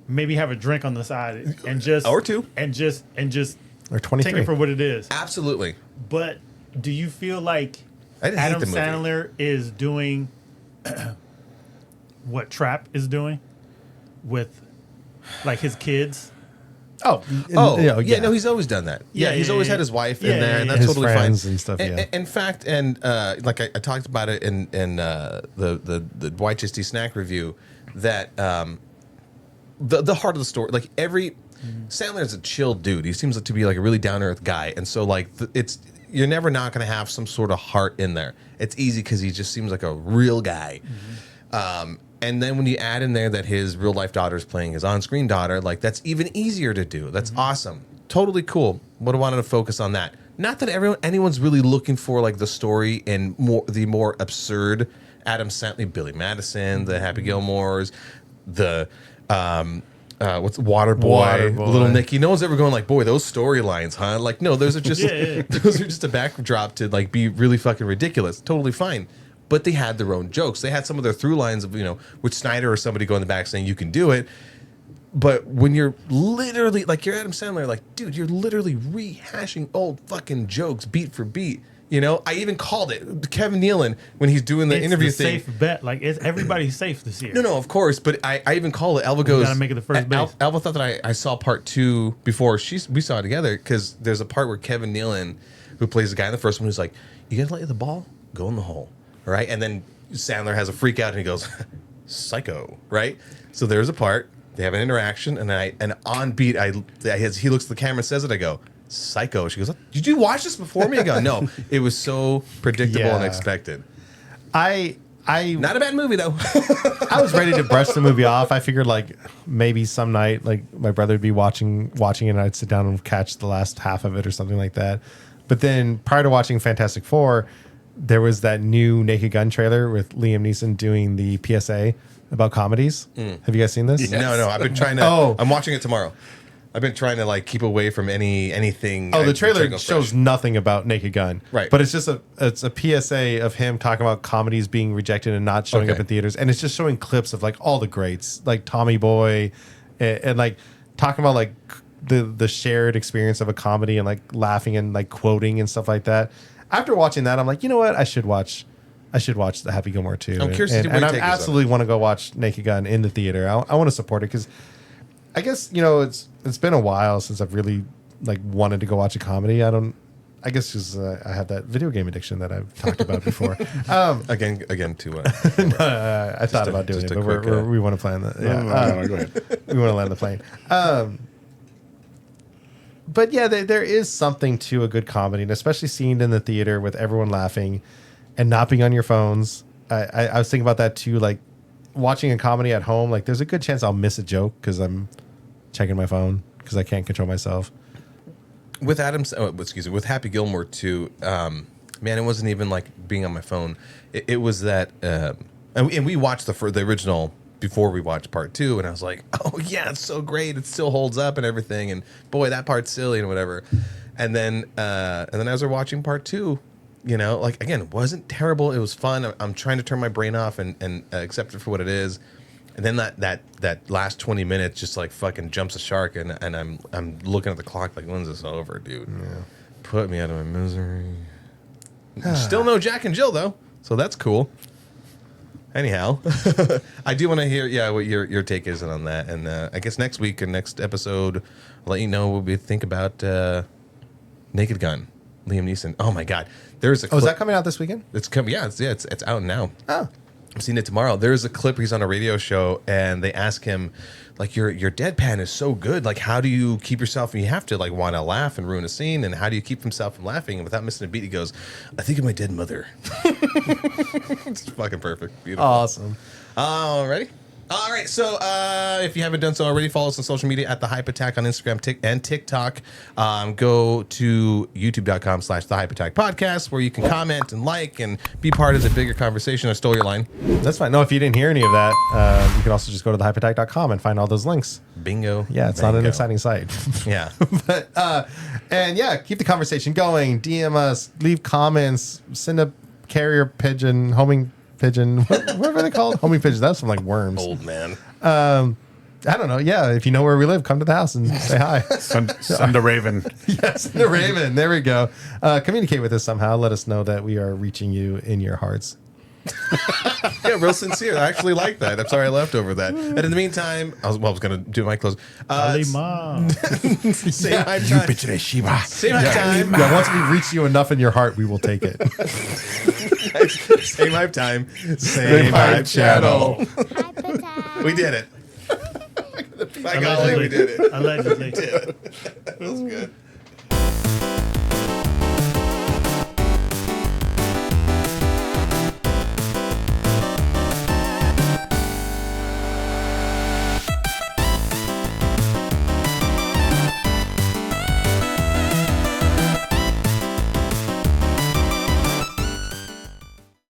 maybe have a drink on the side and just or two and just or 23. take it for what it is. Absolutely. But do you feel like Adam Sandler is doing what Trap is doing with like his kids? No, he's always done that. Yeah, he's always had his wife in there, and that's his totally friends fine. And stuff. In fact, like I talked about it in the White Chesty Snack review, that the heart of the story, like Sandler is a chill dude. He seems to be like a really down to earth guy, and so like you're never not going to have some sort of heart in there. It's easy because he just seems like a real guy. And then when you add in there that his real life daughter is playing his on screen daughter, like that's even easier to do. That's awesome. Totally cool. Would have wanted to focus on that. Not that anyone's really looking for like the story and the more absurd Adam Sandler, Billy Madison, the Happy Gilmores, the what's Waterboy, Little Nicky. No one's ever going like, boy, those storylines, huh? Like, no, those are just those are just a backdrop to like be really fucking ridiculous. Totally fine. But they had their own jokes. They had some of their through lines of, with Snyder or somebody going in the back saying you can do it. But when you're literally, like you're Adam Sandler, like, dude, you're literally rehashing old fucking jokes beat for beat. You know, I even called it. Kevin Nealon, when he's doing the interview thing. Safe bet. Like, everybody's safe this year. No, of course. But I even called it. Alva goes. Gotta make it the first base. Alva thought that I saw part 2 before we saw it together, because there's a part where Kevin Nealon, who plays the guy in the first one, who's like, "You gotta let the ball go in the hole," right? And then Sandler has a freak out and he goes, "Psycho," right? So there's a part. They have an interaction, and on beat, he looks at the camera and says it. I go, "Psycho." She goes, "Did you watch this before me?" I go, "No." It was so predictable and expected. I Not a bad movie though. I was ready to brush the movie off. I figured like maybe some night like my brother would be watching it and I'd sit down and catch the last half of it or something like that. But then prior to watching Fantastic Four, there was that new Naked Gun trailer with Liam Neeson doing the PSA about comedies. Have you guys seen this? No, I've been trying to. I'm watching it tomorrow. I've been trying to like keep away from anything. Oh, the trailer shows nothing about Naked Gun, right? But it's just a PSA of him talking about comedies being rejected and not showing up in theaters, and it's just showing clips of like all the greats, like Tommy Boy, and like talking about like the shared experience of a comedy and like laughing and like quoting and stuff like that. After watching that, I'm like, you know what? I should watch the Happy Gilmore too. I'm curious to see where and you I take this absolutely want to go watch Naked Gun in the theater. I want to support it because I guess it's been a while since I've really like wanted to go watch a comedy. I guess because I have that video game addiction that I've talked about before. Again, too. I thought about doing it, but we want to plan that. Yeah, go ahead. We want to land the plane. But yeah, there is something to a good comedy, and especially seen in the theater with everyone laughing and not being on your phones. I was thinking about that too, like watching a comedy at home. Like, there's a good chance I'll miss a joke because I'm checking my phone because I can't control myself. With with Happy Gilmore too, man, it wasn't even like being on my phone. It was that, and we watched the original before we watched part 2, and I was like, oh yeah, it's so great, it still holds up and everything, and boy, that part's silly and whatever. And then as we're watching part 2, like again, it wasn't terrible. It was fun. I'm trying to turn my brain off and accept it for what it is. And then that last 20 minutes just like fucking jumps a shark, and I'm looking at the clock like, when's this over, dude? Yeah. Put me out of my misery. Still no Jack and Jill though, so that's cool. Anyhow, I do want to hear what your take is on that, and I guess next week or next episode, I'll let you know what we think about Naked Gun, Liam Neeson. Oh my God, there's a. Is that coming out this weekend? It's coming. Yeah, it's out now. Oh. I'm seeing it tomorrow. There's a clip. He's on a radio show, and they ask him, like, your deadpan is so good. Like, how do you keep yourself? And you have to like want to laugh and ruin a scene. And how do you keep himself from laughing and without missing a beat? He goes, "I think of my dead mother." It's fucking perfect. Beautiful. Awesome. Alrighty. All right, so if you haven't done so already, follow us on social media at The Hype Attack on Instagram and TikTok. Go to youtube.com/The Hype Attack Podcast, where you can comment and like and be part of the bigger conversation. I stole your line. That's fine. No, if you didn't hear any of that, you can also just go to thehypeattack.com and find all those links. Bingo. Yeah, it's not an exciting site. Yeah. But and yeah, keep the conversation going. DM us, leave comments, send a carrier pigeon, homing pigeon. What are they called? Homing pigeons. That's from like worms. Old man. I don't know. Yeah, if you know where we live, come to the house and say hi. Send a raven. Yes, the raven. There we go. Communicate with us somehow. Let us know that we are reaching you in your hearts. Yeah, real sincere. I actually like that. I'm sorry I left over that. And in the meantime, I was going to do my close. Ali Ma. Same hype time. Same hype time. Yeah, once we reach you enough in your heart, we will take it. Same hype time. Same hype channel. We did it. By golly, we did it. Allegedly. We did it. That was good.